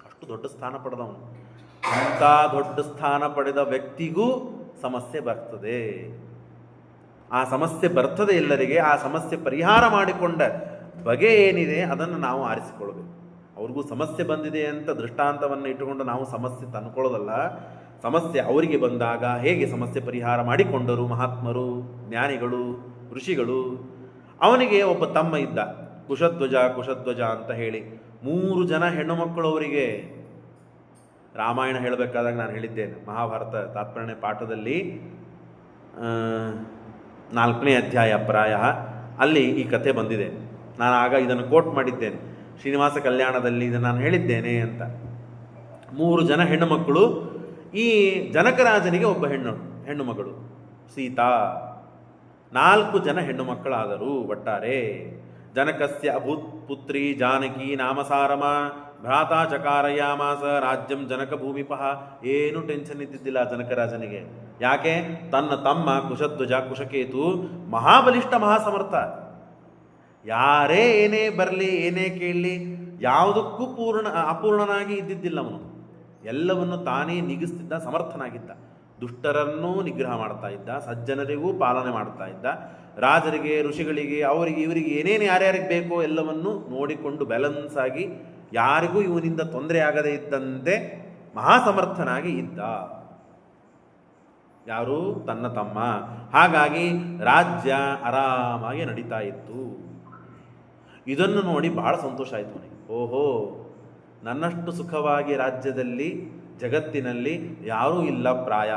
ಅಷ್ಟು ದೊಡ್ಡ ಸ್ಥಾನ ಪಡೆದವನು. ಅಂಥ ದೊಡ್ಡ ಸ್ಥಾನ ಪಡೆದ ವ್ಯಕ್ತಿಗೂ ಸಮಸ್ಯೆ ಬರ್ತದೆ. ಆ ಸಮಸ್ಯೆ ಬರ್ತದೆ ಎಲ್ಲರಿಗೆ. ಆ ಸಮಸ್ಯೆ ಪರಿಹಾರ ಮಾಡಿಕೊಂಡ ಬಗೆ ಏನಿದೆ ಅದನ್ನು ನಾವು ಆರಿಸಿಕೊಳ್ಬೇಕು. ಅವ್ರಿಗೂ ಸಮಸ್ಯೆ ಬಂದಿದೆ ಅಂತ ದೃಷ್ಟಾಂತವನ್ನು ಇಟ್ಟುಕೊಂಡು ನಾವು ಸಮಸ್ಯೆ ತಂದುಕೊಳ್ಳೋದಲ್ಲ. ಸಮಸ್ಯೆ ಅವರಿಗೆ ಬಂದಾಗ ಹೇಗೆ ಸಮಸ್ಯೆ ಪರಿಹಾರ ಮಾಡಿಕೊಂಡರು ಮಹಾತ್ಮರು, ಜ್ಞಾನಿಗಳು, ಋಷಿಗಳು. ಅವನಿಗೆ ಒಬ್ಬ ತಮ್ಮ ಇದ್ದ, ಕುಶಧ್ವಜ ಅಂತ ಹೇಳಿ. 3 ಜನ ಹೆಣ್ಣು ಮಕ್ಕಳು ಅವರಿಗೆ. ರಾಮಾಯಣ ಹೇಳಬೇಕಾದಾಗ ನಾನು ಹೇಳಿದ್ದೇನೆ, ಮಹಾಭಾರತ ತಾತ್ಪರ್ಯ ಪಾಠದಲ್ಲಿ 4ನೇ ಅಧ್ಯಾಯ ಪ್ರಾಯ ಅಲ್ಲಿ ಈ ಕಥೆ ಬಂದಿದೆ. ನಾನು ಆಗ ಇದನ್ನು ಕೋಟ್ ಮಾಡಿದ್ದೇನೆ, ಶ್ರೀನಿವಾಸ ಕಲ್ಯಾಣದಲ್ಲಿ ಇದನ್ನು ನಾನು ಹೇಳಿದ್ದೇನೆ ಅಂತ. 3 ಜನ ಹೆಣ್ಣು ಮಕ್ಕಳು. ಈ ಜನಕರಾಜನಿಗೆ ಒಬ್ಬ ಹೆಣ್ಣು ಮಗಳು ಸೀತಾ. 4 ಜನ ಹೆಣ್ಣು ಮಕ್ಕಳಾದರು ಒಟ್ಟಾರೆ. ಜನಕಸ್ಯ ಅಭೂತ್ ಪುತ್ರಿ ಜಾನಕಿ ನಾಮಸಾರಮ ಭ್ರಾತ ಚಕಾರಯಾಮಾಸ ರಾಜ್ಯಂ ಜನಕ ಭೂಮಿಪಃ. ಏನು ಟೆನ್ಷನ್ ಇದ್ದಿದ್ದಿಲ್ಲ ಜನಕರಾಜನಿಗೆ. ಯಾಕೆ? ತನ್ನ ತಮ್ಮ ಕುಶಧ್ವಜ ಕುಶಕೇತು ಮಹಾಬಲಿಷ್ಠ, ಮಹಾಸಮರ್ಥ. ಯಾರೇ ಏನೇ ಬರಲಿ, ಏನೇ ಕೇಳಲಿ, ಯಾವುದಕ್ಕೂ ಅಪೂರ್ಣನಾಗಿ ಇದ್ದಿದ್ದಿಲ್ಲ ಅವನು. ಎಲ್ಲವನ್ನು ತಾನೇ ನಿಗಿಸ್ತಿದ್ದ, ಸಮರ್ಥನಾಗಿದ್ದ. ದುಷ್ಟರನ್ನೂ ನಿಗ್ರಹ ಮಾಡ್ತಾ ಇದ್ದ, ಸಜ್ಜನರಿಗೂ ಪಾಲನೆ ಮಾಡ್ತಾ ಇದ್ದ, ರಾಜರಿಗೆ, ಋಷಿಗಳಿಗೆ, ಅವರಿಗೆ ಇವರಿಗೆ ಏನೇನು ಯಾರ್ಯಾರಿಗೆ ಬೇಕೋ ಎಲ್ಲವನ್ನು ನೋಡಿಕೊಂಡು ಬ್ಯಾಲೆನ್ಸ್ ಆಗಿ ಯಾರಿಗೂ ಇವನಿಂದ ತೊಂದರೆ ಆಗದೇ ಇದ್ದಂತೆ ಮಹಾಸಮರ್ಥನಾಗಿ ಇದ್ದ. ಯಾರು? ತನ್ನ ತಮ್ಮ. ಹಾಗಾಗಿ ರಾಜ್ಯ ಆರಾಮಾಗಿ ನಡೀತಾ ಇತ್ತು. ಇದನ್ನು ನೋಡಿ ಬಹಳ ಸಂತೋಷ ಆಯಿತು ಅವನಿಗೆ. ಓಹೋ, ನನ್ನಷ್ಟು ಸುಖವಾಗಿ ರಾಜ್ಯದಲ್ಲಿ, ಜಗತ್ತಿನಲ್ಲಿ ಯಾರೂ ಇಲ್ಲ ಪ್ರಾಯ.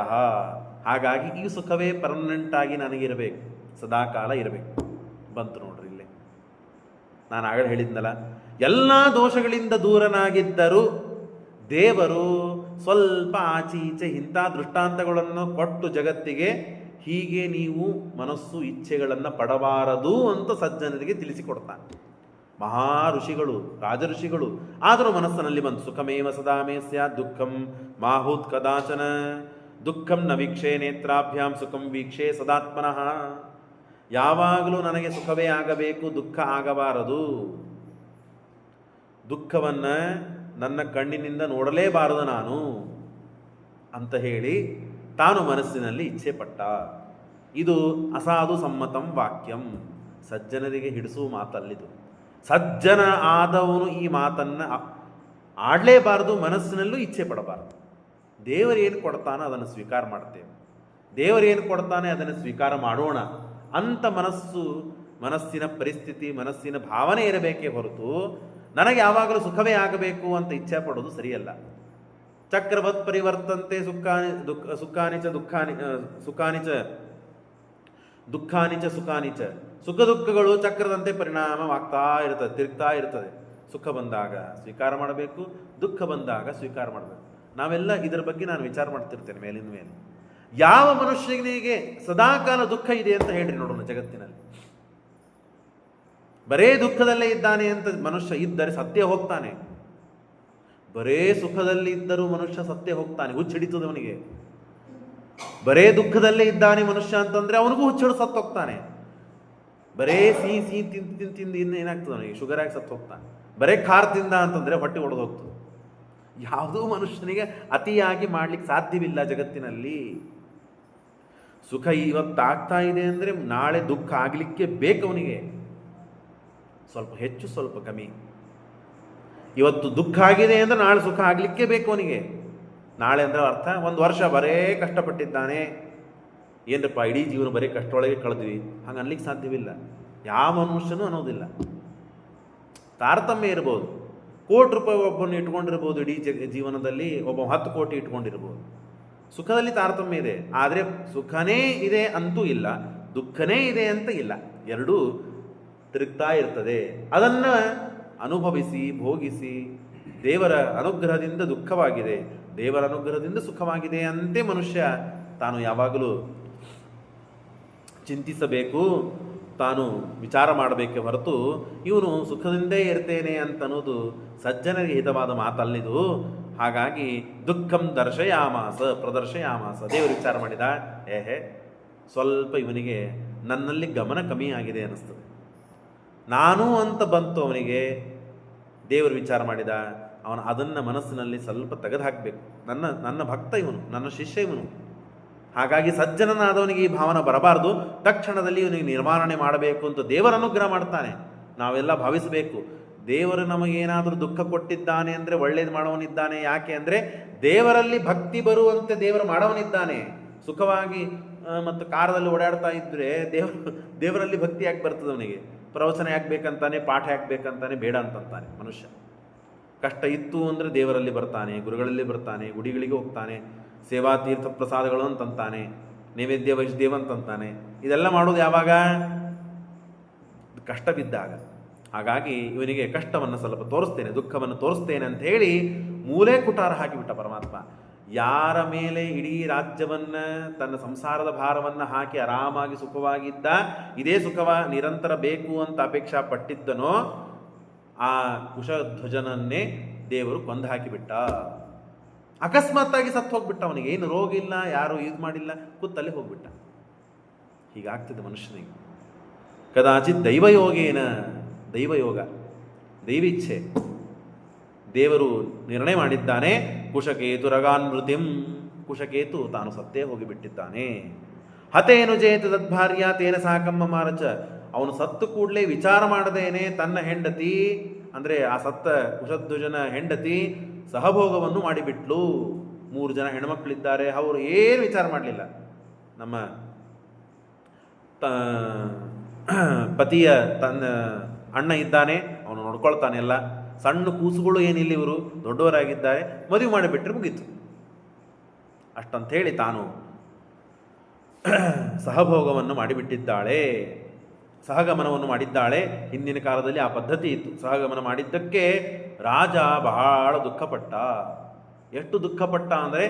ಹಾಗಾಗಿ ಈ ಸುಖವೇ ಪರ್ಮನೆಂಟಾಗಿ ನನಗಿರಬೇಕು, ಸದಾಕಾಲ ಇರಬೇಕು. ಬಂತು ನೋಡ್ರಿ ಇಲ್ಲೇ. ನಾನು ಆಗಲೇ ಹೇಳಿದ್ನಲ್ಲ, ಎಲ್ಲ ದೋಷಗಳಿಂದ ದೂರನಾಗಿದ್ದರೂ ದೇವರು ಸ್ವಲ್ಪ ಆಚೆ ಈಚೆ ಇಂಥ ದೃಷ್ಟಾಂತಗಳನ್ನು ಕೊಟ್ಟು ಜಗತ್ತಿಗೆ, ಹೀಗೆ ನೀವು ಮನಸ್ಸು ಇಚ್ಛೆಗಳನ್ನು ಪಡಬಾರದು ಅಂತ ಸಜ್ಜನರಿಗೆ ತಿಳಿಸಿಕೊಡ್ತಾನೆ. ಮಹಾ ಋಷಿಗಳು, ರಾಜಋಷಿಗಳು. ಆದರೂ ಮನಸ್ಸಿನಲ್ಲಿ ಬಂತು, ಸುಖಮೇವ ಸದಾಮೇ ಸ್ಯಾತ್ ದುಃಖಂ ಮಾಹೂತ್ ಕದಾಚನ ದುಃಖಂ ನ ವೀಕ್ಷೆ ನೇತ್ರಾಭ್ಯಾಂ ಸುಖಂ ವೀಕ್ಷೆ ಸದಾತ್ಮನಃ. ಯಾವಾಗಲೂ ನನಗೆ ಸುಖವೇ ಆಗಬೇಕು, ದುಃಖ ಆಗಬಾರದು. ದುಃಖವನ್ನು ನನ್ನ ಕಣ್ಣಿನಿಂದ ನೋಡಲೇಬಾರದು ನಾನು ಅಂತ ಹೇಳಿ ತಾನು ಮನಸ್ಸಿನಲ್ಲಿ ಇಚ್ಛೆ ಪಟ್ಟ. ಇದು ಅಸಾಧು ಸಮ್ಮತಂ ವಾಕ್ಯಂ, ಸಜ್ಜನರಿಗೆ ಹಿಡಿಸುವ ಮಾತಲ್ಲಿದು. ಸಜ್ಜನ ಆದವನು ಈ ಮಾತನ್ನು ಆಡಲೇಬಾರದು, ಮನಸ್ಸಿನಲ್ಲೂ ಇಚ್ಛೆ ಪಡಬಾರದು. ದೇವರೇನು ಕೊಡ್ತಾನೋ ಅದನ್ನು ಸ್ವೀಕಾರ ಮಾಡ್ತೇವೆ, ದೇವರೇನು ಕೊಡ್ತಾನೆ ಅದನ್ನು ಸ್ವೀಕಾರ ಮಾಡೋಣ ಅಂತ ಮನಸ್ಸಿನ ಪರಿಸ್ಥಿತಿ, ಮನಸ್ಸಿನ ಭಾವನೆ ಇರಬೇಕೇ ಹೊರತು ನನಗೆ ಯಾವಾಗಲೂ ಸುಖವೇ ಆಗಬೇಕು ಅಂತ ಇಚ್ಛೆ ಪಡೋದು ಸರಿಯಲ್ಲ. ಚಕ್ರವತ್ ಪರಿವರ್ತಂತೆ ಸುಖಾನಿಚ ಸುಖಾನಿಚ. ಸುಖ ದುಃಖಗಳು ಚಕ್ರದಂತೆ ಪರಿಣಾಮವಾಗ್ತಾ ಇರ್ತದೆ, ತಿರುಗ್ತಾ ಇರ್ತದೆ. ಸುಖ ಬಂದಾಗ ಸ್ವೀಕಾರ ಮಾಡಬೇಕು, ದುಃಖ ಬಂದಾಗ ಸ್ವೀಕಾರ ಮಾಡಬೇಕು. ನಾವೆಲ್ಲ ಇದರ ಬಗ್ಗೆ ನಾನು ವಿಚಾರ ಮಾಡ್ತಿರ್ತೇನೆ ಮೇಲಿನ ಮೇಲೆ. ಯಾವ ಮನುಷ್ಯನಿಗೆ ಸದಾಕಾಲ ದುಃಖ ಇದೆ ಅಂತ ಹೇಳ್ರಿ ನೋಡೋಣ ಜಗತ್ತಿನಲ್ಲಿ. ಬರೇ ದುಃಖದಲ್ಲೇ ಇದ್ದಾನೆ ಅಂತ ಮನುಷ್ಯ ಇದ್ದರೆ ಸತ್ಯ ಹೋಗ್ತಾನೆ. ಬರೇ ಸುಖದಲ್ಲಿ ಇದ್ದರೂ ಮನುಷ್ಯ ಸತ್ಯ ಹೋಗ್ತಾನೆ, ಹುಚ್ಚಿಡಿತದೆ ಅವನಿಗೆ. ಬರೇ ದುಃಖದಲ್ಲೇ ಇದ್ದಾನೆ ಮನುಷ್ಯ ಅಂತಂದ್ರೆ ಅವನಿಗೂ ಹುಚ್ಚಿಡು ಸತ್ತು ಹೋಗ್ತಾನೆ. ಬರೇ ಸಿಹಿ ತಿಂದು ಏನಾಗ್ತದೆ ಅವನಿಗೆ, ಶುಗರ್ ಆಗಿ ಸತ್ತು ಹೋಗ್ತಾನೆ. ಬರೇ ಖಾರ ತಿಂದ ಅಂತಂದ್ರೆ ಹೊಟ್ಟೆ ಒಡೆದು ಹೋಗ್ತದೆ. ಯಾವುದೂ ಮನುಷ್ಯನಿಗೆ ಅತಿಯಾಗಿ ಮಾಡ್ಲಿಕ್ಕೆ ಸಾಧ್ಯವಿಲ್ಲ ಜಗತ್ತಿನಲ್ಲಿ. ಸುಖ ಇವತ್ತಾಗ್ತಾ ಇದೆ ಅಂದರೆ ನಾಳೆ ದುಃಖ ಆಗಲಿಕ್ಕೆ ಬೇಕು ಅವನಿಗೆ, ಸ್ವಲ್ಪ ಹೆಚ್ಚು ಸ್ವಲ್ಪ ಕಮ್ಮಿ. ಇವತ್ತು ದುಃಖ ಆಗಿದೆ ಅಂದರೆ ನಾಳೆ ಸುಖ ಆಗಲಿಕ್ಕೆ ಬೇಕು ಅವನಿಗೆ. ನಾಳೆ ಅಂದರೆ ಅರ್ಥ ಒಂದು ವರ್ಷ ಬರೇ ಕಷ್ಟಪಟ್ಟಿದ್ದಾನೆ, ಏನಪ್ಪ ಇಡೀ ಜೀವನ ಬರೀ ಕಷ್ಟೊಳಗೆ ಕಳೆದ್ವಿ, ಹಂಗೆ ಅನ್ಲಿಕ್ಕೆ ಸಾಧ್ಯವಿಲ್ಲ. ಯಾವ ಮನುಷ್ಯನೂ ಅನ್ನೋದಿಲ್ಲ. ತಾರತಮ್ಯ ಇರ್ಬೋದು. ₹1,00,00,000 ಒಬ್ಬನು ಇಟ್ಕೊಂಡಿರ್ಬೋದು, ಇಡೀ ಜೀವನದಲ್ಲಿ ಒಬ್ಬ 10 ಕೋಟಿ ಇಟ್ಕೊಂಡಿರ್ಬೋದು. ಸುಖದಲ್ಲಿ ತಾರತಮ್ಯ ಇದೆ, ಆದರೆ ಸುಖನೇ ಇದೆ ಅಂತೂ ಇಲ್ಲ, ದುಃಖನೇ ಇದೆ ಅಂತ ಇಲ್ಲ. ಎರಡೂ ತಿರುಗ್ತಾ ಇರ್ತದೆ. ಅದನ್ನು ಅನುಭವಿಸಿ ಭೋಗಿಸಿ, ದೇವರ ಅನುಗ್ರಹದಿಂದ ದುಃಖವಾಗಿದೆ, ದೇವರ ಅನುಗ್ರಹದಿಂದ ಸುಖವಾಗಿದೆ ಅಂತೆ ಮನುಷ್ಯ ತಾನು ಯಾವಾಗಲೂ ಚಿಂತಿಸಬೇಕು, ತಾನು ವಿಚಾರ ಮಾಡಬೇಕೆ ಹೊರತು ಇವನು ಸುಖದಿಂದೇ ಇರ್ತೇನೆ ಅಂತನ್ನೋದು ಸಜ್ಜನರಿಗೆ ಹಿತವಾದ ಮಾತಲ್ಲಿದು. ಹಾಗಾಗಿ ದುಃಖಂ ಪ್ರದರ್ಶಯಾಮಾಸ. ದೇವರು ವಿಚಾರ ಮಾಡಿದ, ಸ್ವಲ್ಪ ಇವನಿಗೆ ನನ್ನಲ್ಲಿ ಗಮನ ಕಮ್ಮಿ ಆಗಿದೆ ಅನ್ನಿಸ್ತದೆ. ನಾನು ಅಂತ ಬಂತು ಅವನಿಗೆ. ದೇವರು ವಿಚಾರ ಮಾಡಿದ, ಅವನು ಅದನ್ನು ಮನಸ್ಸಿನಲ್ಲಿ ಸ್ವಲ್ಪ ತೆಗೆದು ಹಾಕಬೇಕು. ನನ್ನ ಭಕ್ತ ಇವನು, ನನ್ನ ಶಿಷ್ಯ ಇವನು. ಹಾಗಾಗಿ ಸಜ್ಜನನಾದವನಿಗೆ ಈ ಭಾವನೆ ಬರಬಾರ್ದು. ತಕ್ಷಣದಲ್ಲಿ ಇವನಿಗೆ ನಿರ್ಮಾಣೆ ಮಾಡಬೇಕು ಅಂತ ದೇವರ ಅನುಗ್ರಹ ಮಾಡ್ತಾನೆ. ನಾವೆಲ್ಲ ಭಾವಿಸಬೇಕು, ದೇವರು ನಮಗೇನಾದರೂ ದುಃಖ ಕೊಟ್ಟಿದ್ದಾನೆ ಅಂದರೆ ಒಳ್ಳೇದು ಮಾಡೋವನಿದ್ದಾನೆ. ಯಾಕೆ ಅಂದರೆ ದೇವರಲ್ಲಿ ಭಕ್ತಿ ಬರುವಂತೆ ದೇವರು ಮಾಡೋವನಿದ್ದಾನೆ. ಸುಖವಾಗಿ ಮತ್ತು ಕಾರದಲ್ಲಿ ಓಡಾಡ್ತಾ ಇದ್ದರೆ ದೇವರಲ್ಲಿ ಭಕ್ತಿ ಯಾಕೆ ಬರ್ತದೆ ಅವನಿಗೆ? ಪ್ರವಚನ ಯಾಕೆ ಬೇಕಂತಾನೆ, ಪಾಠ ಯಾಕೆ ಬೇಕಂತಾನೆ, ಬೇಡ ಅಂತಂತಾನೆ ಮನುಷ್ಯ. ಕಷ್ಟ ಇತ್ತು ಅಂದರೆ ದೇವರಲ್ಲಿ ಬರ್ತಾನೆ, ಗುರುಗಳಲ್ಲಿ ಬರ್ತಾನೆ, ಗುಡಿಗಳಿಗೆ ಹೋಗ್ತಾನೆ, ಸೇವಾ ತೀರ್ಥ ಪ್ರಸಾದಗಳು ಅಂತಂತಾನೆ, ನೈವೇದ್ಯ ವೈಷ್ಣದೇವ ಅಂತಂತಾನೆ. ಇದೆಲ್ಲ ಮಾಡೋದು ಯಾವಾಗ? ಕಷ್ಟ ಬಿದ್ದಾಗ. ಹಾಗಾಗಿ ಇವನಿಗೆ ಕಷ್ಟವನ್ನು ಸ್ವಲ್ಪ ತೋರಿಸ್ತೇನೆ, ದುಃಖವನ್ನು ತೋರಿಸ್ತೇನೆ ಅಂತ ಹೇಳಿ ಮೂಲೆ ಕುಟಾರ ಹಾಕಿಬಿಟ್ಟ ಪರಮಾತ್ಮ. ಯಾರ ಮೇಲೆ ಇಡೀ ರಾಜ್ಯವನ್ನು, ತನ್ನ ಸಂಸಾರದ ಭಾರವನ್ನು ಹಾಕಿ ಆರಾಮಾಗಿ ಸುಖವಾಗಿದ್ದ, ಇದೇ ಸುಖವ ನಿರಂತರ ಬೇಕು ಅಂತ ಅಪೇಕ್ಷಾ ಪಟ್ಟಿದ್ದನೋ ಆ ಕುಶಧ್ವಜನನ್ನೇ ದೇವರು ಕೊಂದು ಹಾಕಿಬಿಟ್ಟ. ಅಕಸ್ಮಾತ್ತಾಗಿ ಸತ್ತು ಹೋಗ್ಬಿಟ್ಟ. ಅವನಿಗೆ ಏನು ರೋಗ ಇಲ್ಲ, ಯಾರು ಇದು ಮಾಡಿಲ್ಲ, ಕೂತಲ್ಲಿ ಹೋಗ್ಬಿಟ್ಟ. ಹೀಗಾಗ್ತದೆ ಮನುಷ್ಯನಿಗೆ. ಕದಾಚಿತ್ ದೈವಯೋಗೇನ, ದೈವಯೋಗ, ದೈವಿಚ್ಛೆ. ದೇವರು ನಿರ್ಣಯ ಮಾಡಿದ್ದಾನೆ. ಕುಶಕೇತು ರಗಾನ್ಮೃತಿಂ, ಕುಶಕೇತು ತಾನು ಸತ್ತೇ ಹೋಗಿಬಿಟ್ಟಿದ್ದಾನೆ. ಹತೇನು ಜೇತ ತದ್ಭಾರ್ಯ ತೇನ ಸಾಕಮ್ಮ ಮಾರಚ. ಅವನು ಸತ್ತು ಕೂಡಲೇ ವಿಚಾರ ಮಾಡದೇನೆ ತನ್ನ ಹೆಂಡತಿ, ಅಂದರೆ ಆ ಸತ್ತ ಕುಶಧ್ವಜನ ಹೆಂಡತಿ ಸಹಭೋಗವನ್ನು ಮಾಡಿಬಿಟ್ಲು. 3 ಜನ ಹೆಣ್ಮಕ್ಳಿದ್ದಾರೆ, ಅವರು ಏನು ವಿಚಾರ ಮಾಡಲಿಲ್ಲ. ನಮ್ಮ ಪತಿಯ ತನ್ನ ಅಣ್ಣ ಇದ್ದಾನೆ, ಅವನು ನೋಡ್ಕೊಳ್ತಾನೆ ಎಲ್ಲ. ಸಣ್ಣ ಕೂಸುಗಳು ಏನಿಲ್ಲ, ಇವರು ದೊಡ್ಡವರಾಗಿದ್ದಾರೆ, ಮದುವೆ ಮಾಡಿಬಿಟ್ರೆ ಮುಗೀತು ಅಷ್ಟಂಥೇಳಿ ತಾನು ಸಹಭೋಗವನ್ನು ಮಾಡಿಬಿಟ್ಟಿದ್ದಾಳೆ, ಸಹಗಮನವನ್ನು ಮಾಡಿದ್ದಾಳೆ. ಹಿಂದಿನ ಕಾಲದಲ್ಲಿ ಆ ಪದ್ಧತಿ ಇತ್ತು. ಸಹಗಮನ ಮಾಡಿದ್ದಕ್ಕೆ ರಾಜ ಬಹಳ ದುಃಖಪಟ್ಟ. ಎಷ್ಟು ದುಃಖಪಟ್ಟ ಅಂದರೆ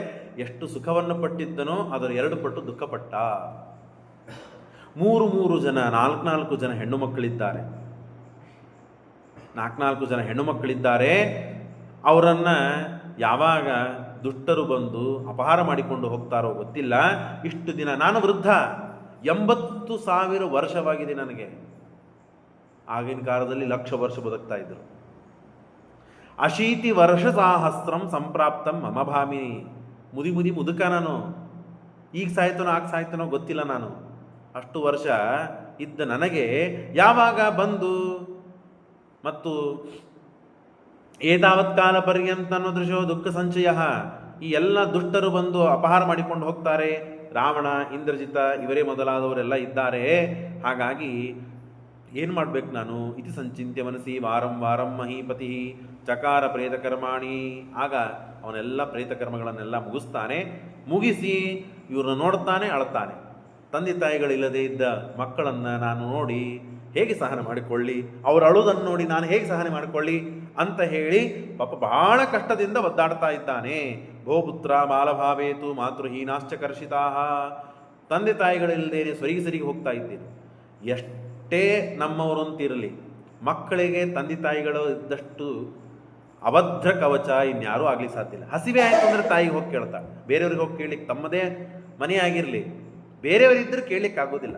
ಎಷ್ಟು ಸುಖವನ್ನು ಪಟ್ಟಿದ್ದನೋ ಅದರ 2 ಪಟ್ಟು ದುಃಖಪಟ್ಟ. 3 ಜನ, 4 ಜನ ಹೆಣ್ಣು ಮಕ್ಕಳಿದ್ದಾರೆ. 4 ಜನ ಹೆಣ್ಣು ಮಕ್ಕಳಿದ್ದಾರೆ. ಅವರನ್ನು ಯಾವಾಗ ದುಷ್ಟರು ಬಂದು ಅಪಹಾರ ಮಾಡಿಕೊಂಡು ಹೋಗ್ತಾರೋ ಗೊತ್ತಿಲ್ಲ. ಇಷ್ಟು ದಿನ ನಾನು ವೃದ್ಧ, 80,000 ವರ್ಷವಾಗಿದೆ ನನಗೆ. ಆಗಿನ ಕಾಲದಲ್ಲಿ 1,00,000 ವರ್ಷ ಬದುಕ್ತಾ ಇದ್ರು. 80 ವರ್ಷ ಸಾಹಸ್ರಂ ಸಂಪ್ರಾಪ್ತಂ ಮಮ ಭಾಮಿನಿ. ಮುದುಕ ನಾನು. ಈಗ ಸಾಯ್ತನೋ ಆಗ ಸಾಯ್ತನೋ ಗೊತ್ತಿಲ್ಲ. ನಾನು ಅಷ್ಟು ವರ್ಷ ಇದ್ದ ನನಗೆ ಯಾವಾಗ ಬಂದು ಮತ್ತು ಏತಾವತ್ ಕಾಲ ಪರ್ಯಂತ ಅನ್ನೋದೃಶೋ ದುಃಖ ಸಂಚಯ. ಈ ಎಲ್ಲ ದುಷ್ಟರು ಬಂದು ಅಪಹಾರ ಮಾಡಿಕೊಂಡು ಹೋಗ್ತಾರೆ. ರಾವಣ, ಇಂದ್ರಜಿತ ಇವರೇ ಮೊದಲಾದವರೆಲ್ಲ ಇದ್ದಾರೆ. ಹಾಗಾಗಿ ಏನು ಮಾಡ್ಬೇಕು ನಾನು? ಇತಿ ಸಂಚಿತ್ಯ ಮನಸ್ಸಿ ವಾರಂ ವಾರಂ ಮಹೀಪತಿ ಚಕಾರ ಪ್ರೇತಕರ್ಮಾಣಿ. ಆಗ ಅವನೆಲ್ಲ ಪ್ರೇತಕರ್ಮಗಳನ್ನೆಲ್ಲ ಮುಗಿಸ್ತಾನೆ. ಮುಗಿಸಿ ಇವ್ರನ್ನ ನೋಡ್ತಾನೆ, ಅಳ್ತಾನೆ. ತಂದೆ ತಾಯಿಗಳಿಲ್ಲದೆ ಇದ್ದ ಮಕ್ಕಳನ್ನು ನಾನು ನೋಡಿ ಹೇಗೆ ಸಹನೆ ಮಾಡಿಕೊಳ್ಳಿ, ಅವರು ಅಳುವುದನ್ನು ನೋಡಿ ನಾನು ಹೇಗೆ ಸಹನೆ ಮಾಡಿಕೊಳ್ಳಿ ಅಂತ ಹೇಳಿ ಪಾಪ ಬಹಳ ಕಷ್ಟದಿಂದ ಒದ್ದಾಡ್ತಾ ಇದ್ದಾನೆ. ಭೋಪುತ್ರ ಬಾಲಭಾವೇತು ಮಾತೃಹೀನಾಶ್ಚ ಕರ್ಷಿತಾ. ತಂದೆ ತಾಯಿಗಳಿಲ್ಲದೇನೆ ಸರಿಗೆ ಹೋಗ್ತಾ ಇದ್ದೇನೆ. ಎಷ್ಟೇ ನಮ್ಮವರು ಅಂತಿರಲಿ, ಮಕ್ಕಳಿಗೆ ತಂದೆ ತಾಯಿಗಳು ಇದ್ದಷ್ಟು ಅಭದ್ರ ಕವಚ ಇನ್ಯಾರೂ ಆಗಲಿ ಸಾಧ್ಯ ಇಲ್ಲ. ಹಸಿವೆ ಆಯಿತು ಅಂದರೆ ತಾಯಿಗೆ ಹೋಗಿ ಕೇಳ್ತಾಳೆ. ಬೇರೆಯವ್ರಿಗೆ ಹೋಗಿ ಕೇಳಲಿಕ್ಕೆ, ತಮ್ಮದೇ ಮನೆ ಆಗಿರಲಿ ಬೇರೆಯವರಿದ್ದರೂ ಕೇಳಲಿಕ್ಕೆ ಆಗೋದಿಲ್ಲ.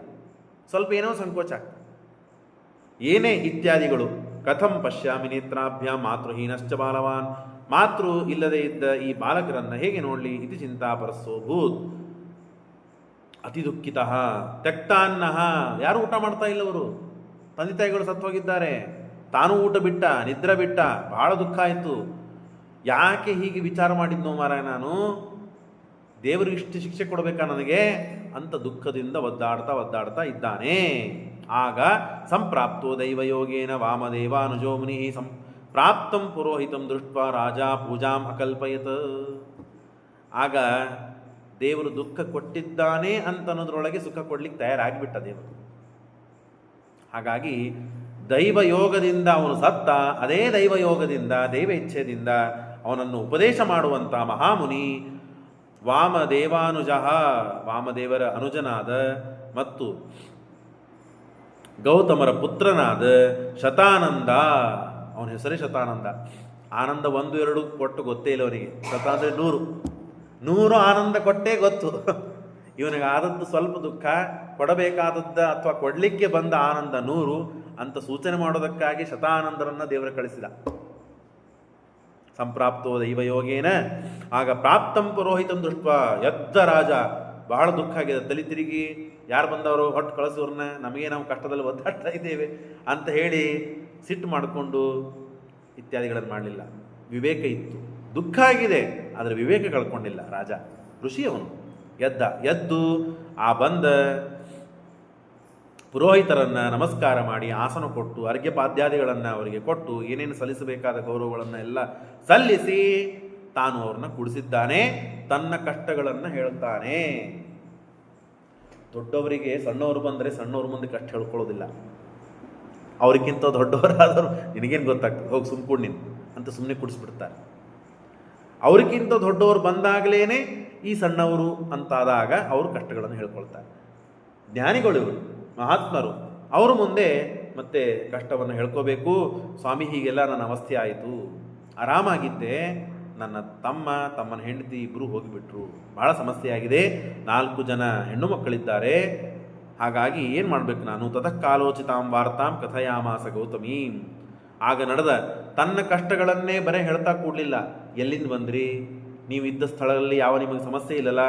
ಸ್ವಲ್ಪ ಏನೋ ಸಂಕೋಚ ಆಗ್ತದೆ. ಏನೇ ಇತ್ಯಾದಿಗಳು. ಕಥಂ ಪಶ್ಯಾಮಿ ನೇತ್ರಾಭ್ಯ ಮಾತೃಹೀನಶ್ಚ ಬಾಲವಾನ್. ಮಾತೃ ಇಲ್ಲದೆ ಇದ್ದ ಈ ಬಾಲಕರನ್ನು ಹೇಗೆ ನೋಡಲಿ? ಇತಿ ಚಿಂತಾ ಪರಸ್ಸೋಭೂತ್. ಅತಿ ದುಃಖಿತ ತ್ಯಕ್ತಾನ್ನ. ಯಾರು ಊಟ ಮಾಡ್ತಾ ಇಲ್ಲವರು, ತಂದೆ ತಾಯಿಗಳು ಸತ್ತು ಹೋಗಿದ್ದಾರೆ. ತಾನೂ ಊಟ ಬಿಟ್ಟ, ನಿದ್ರೆ ಬಿಟ್ಟ. ಬಹಳ ದುಃಖ ಆಯಿತು. ಯಾಕೆ ಹೀಗೆ ವಿಚಾರ ಮಾಡಿದ್ನೋ ಮಾರಾಯ ನಾನು, ದೇವರು ಇಷ್ಟು ಶಿಕ್ಷೆ ಕೊಡಬೇಕಾ ನನಗೆ ಅಂತ ದುಃಖದಿಂದ ಒದ್ದಾಡ್ತಾ ಇದ್ದಾನೆ. ಆಗ ಸಂಪ್ರಾಪ್ತೋ ದೈವಯೋಗೇನ ವಾಮದೇವಾನುಜೋ ಮುನಿ ಪ್ರಾಪ್ತಂ ಪುರೋಹಿತಂ ದೃಷ್ಟ ರಾಜ ಪೂಜಾಂ ಅಕಲ್ಪಯತ್. ಆಗ ದೇವರು ದುಃಖ ಕೊಟ್ಟಿದ್ದಾನೆ ಅಂತನ್ನೋದ್ರೊಳಗೆ ಸುಖ ಕೊಡ್ಲಿಕ್ಕೆ ತಯಾರಾಗಿಬಿಟ್ಟ ದೇವರು. ಹಾಗಾಗಿ ದೈವಯೋಗದಿಂದ ಅವನು ಸತ್ತ. ಅದೇ ದೈವಯೋಗದಿಂದ, ದೈವ ಇಚ್ಛೆಯಿಂದ ಅವನನ್ನು ಉಪದೇಶ ಮಾಡುವಂಥ ಮಹಾಮುನಿ ವಾಮದೇವಾನುಜ, ವಾಮದೇವರ ಅನುಜನಾದ ಮತ್ತು ಗೌತಮರ ಪುತ್ರನಾದ ಶತಾನಂದ. ಅವನ ಹೆಸರೇ ಶತಾನಂದ. ಆನಂದ 1 2 ಕೊಟ್ಟು ಗೊತ್ತೇ ಇಲ್ಲ ಅವನಿಗೆ. ಶತ ಅಂದರೆ 100 ಆನಂದ ಕೊಟ್ಟೇ ಗೊತ್ತು. ಇವನಿಗೆ ಆದದ್ದು ಸ್ವಲ್ಪ ದುಃಖ, ಕೊಡಬೇಕಾದದ್ದ ಅಥವಾ ಕೊಡಲಿಕ್ಕೆ ಬಂದ ಆನಂದ 100 ಅಂತ ಸೂಚನೆ ಮಾಡೋದಕ್ಕಾಗಿ ಶತಾನಂದರನ್ನು ದೇವರು ಕಳಿಸಿದ. ಸಂಪ್ರಾಪ್ತೋ ದೈವಯೋಗೇನ. ಆಗ ಪ್ರಾಪ್ತಂ ಪುರೋಹಿತಂ ದೃಷ್ಟ. ಎದ್ದ ರಾಜ, ಬಹಳ ದುಃಖ ಆಗಿದೆ, ತಲೆ ತಿರುಗಿ ಯಾರು ಬಂದವರು ಹೊಟ್ಟು ಕಳಿಸೋರ್ನ, ನಮಗೆ ನಾವು ಕಷ್ಟದಲ್ಲಿ ಒದ್ದಾಡ್ತಾ ಇದ್ದೇವೆ ಅಂತ ಹೇಳಿ ಸಿಟ್ಟು ಮಾಡಿಕೊಂಡು ಇತ್ಯಾದಿಗಳನ್ನು ಮಾಡಲಿಲ್ಲ. ವಿವೇಕ ಇತ್ತು. ದುಃಖ ಆಗಿದೆ, ಆದರೆ ವಿವೇಕ ಕಳ್ಕೊಂಡಿಲ್ಲ ರಾಜ. ಋಷಿಯವನು ಎದ್ದು ಆ ಬಂದ ಪುರೋಹಿತರನ್ನು ನಮಸ್ಕಾರ ಮಾಡಿ ಆಸನ ಕೊಟ್ಟು ಅರ್ಘ್ಯಪಾದ್ಯಾದಿಗಳನ್ನು ಅವರಿಗೆ ಕೊಟ್ಟು ಏನೇನು ಸಲ್ಲಿಸಬೇಕಾದ ಗೌರವಗಳನ್ನು ಎಲ್ಲ ಸಲ್ಲಿಸಿ ತಾನು ಅವ್ರನ್ನ ಕುಡಿಸಿದ್ದಾನೆ. ತನ್ನ ಕಷ್ಟಗಳನ್ನು ಹೇಳ್ತಾನೆ. ದೊಡ್ಡವರಿಗೆ ಸಣ್ಣವರು ಬಂದರೆ ಸಣ್ಣವ್ರ ಮುಂದೆ ಕಷ್ಟ ಹೇಳ್ಕೊಳ್ಳೋದಿಲ್ಲ. ಅವ್ರಿಗಿಂತ ದೊಡ್ಡವರಾದರೂ ನಿನಗೇನು ಗೊತ್ತಾಗ್ತದೆ, ಹೋಗಿ ಸುಮ್ಕೊಂಡು ನೀನು ಅಂತ ಸುಮ್ಮನೆ ಕುಡಿಸ್ಬಿಡ್ತಾರೆ. ಅವ್ರಿಗಿಂತ ದೊಡ್ಡವರು ಬಂದಾಗಲೇ ಈ ಸಣ್ಣವರು ಅಂತಾದಾಗ ಅವರು ಕಷ್ಟಗಳನ್ನು ಹೇಳ್ಕೊಳ್ತಾರೆ. ಜ್ಞಾನಿಗಳು ಇವರು, ಮಹಾತ್ಮರು, ಅವರು ಮುಂದೆ ಮತ್ತೆ ಕಷ್ಟವನ್ನು ಹೇಳ್ಕೋಬೇಕು. ಸ್ವಾಮಿ ಹೀಗೆಲ್ಲ ನನ್ನ ಅವಸ್ಥೆ ಆಯಿತು, ಆರಾಮಾಗಿದ್ದೆ, ನನ್ನ ತಮ್ಮನ ಹೆಂಡತಿ ಇಬ್ಬರು ಹೋಗಿಬಿಟ್ರು, ಬಹಳ ಸಮಸ್ಯೆ ಆಗಿದೆ, 4 ಜನ ಹೆಣ್ಣು ಮಕ್ಕಳಿದ್ದಾರೆ. ಹಾಗಾಗಿ ಏನು ಮಾಡಬೇಕು ನಾನು? ತತಃಕಾಲೋಚಿತಾಂ ವಾರ್ತಾಂ ಕಥಯಾಮಾಸ ಗೌತಮೀಂ. ಆಗ ನಡೆದ ತನ್ನ ಕಷ್ಟಗಳನ್ನೇ ಬರೇ ಹೇಳ್ತಾ ಕೂಡಲಿಲ್ಲ. ಎಲ್ಲಿಂದ ಬಂದ್ರಿ, ನೀವು ಇದ್ದ ಸ್ಥಳದಲ್ಲಿ ಯಾವ ನಿಮಗೆ ಸಮಸ್ಯೆ ಇಲ್ಲಲ್ಲ,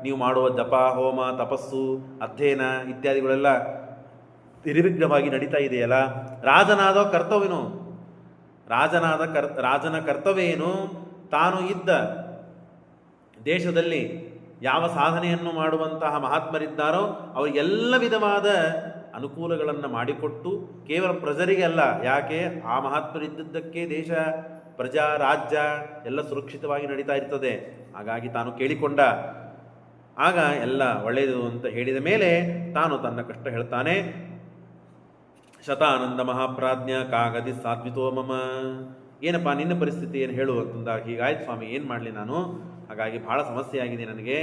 ನೀವು ಮಾಡುವ ಜಪ ಹೋಮ ತಪಸ್ಸು ಅಧ್ಯಯನ ಇತ್ಯಾದಿಗಳೆಲ್ಲ ನಿರ್ವಿಘ್ನವಾಗಿ ನಡೀತಾ ಇದೆಯಲ್ಲ. ರಾಜನಾದ ಕರ್ತವ್ಯನು, ರಾಜನ ಕರ್ತವ್ಯ ಏನು? ತಾನು ಇದ್ದ ದೇಶದಲ್ಲಿ ಯಾವ ಸಾಧನೆಯನ್ನು ಮಾಡುವಂತಹ ಮಹಾತ್ಮರಿದ್ದಾರೋ ಅವರಿಗೆಲ್ಲ ವಿಧವಾದ ಅನುಕೂಲಗಳನ್ನು ಮಾಡಿಕೊಟ್ಟು, ಕೇವಲ ಪ್ರಜರಿಗೆ ಅಲ್ಲ, ಯಾಕೆ ಆ ಮಹಾತ್ಮರಿದ್ದದ್ದಕ್ಕೆ ದೇಶ ಪ್ರಜಾ ರಾಜ್ಯ ಎಲ್ಲ ಸುರಕ್ಷಿತವಾಗಿ ನಡೀತಾ ಇರ್ತದೆ. ಹಾಗಾಗಿ ತಾನು ಕೇಳಿಕೊಂಡ. ಆಗ ಎಲ್ಲ ಒಳ್ಳೆಯದು ಅಂತ ಹೇಳಿದ ಮೇಲೆ ತಾನು ತನ್ನ ಕಷ್ಟ ಹೇಳ್ತಾನೆ. ಶತಾನಂದ ಮಹಾಪ್ರಾಜ್ಞ ಕಾಗದಿ ಸಾತ್ವಿತೋ ಮಮ. ಏನಪ್ಪ ನಿನ್ನ ಪರಿಸ್ಥಿತಿ ಏನು ಹೇಳು ಅಂತಂದಾಗ, ಹೀಗಾಯ್ತು ಸ್ವಾಮಿ, ಏನು ಮಾಡಲಿ ನಾನು, ಹಾಗಾಗಿ ಭಾಳ ಸಮಸ್ಯೆ ಆಗಿದೆ ನನಗೆ.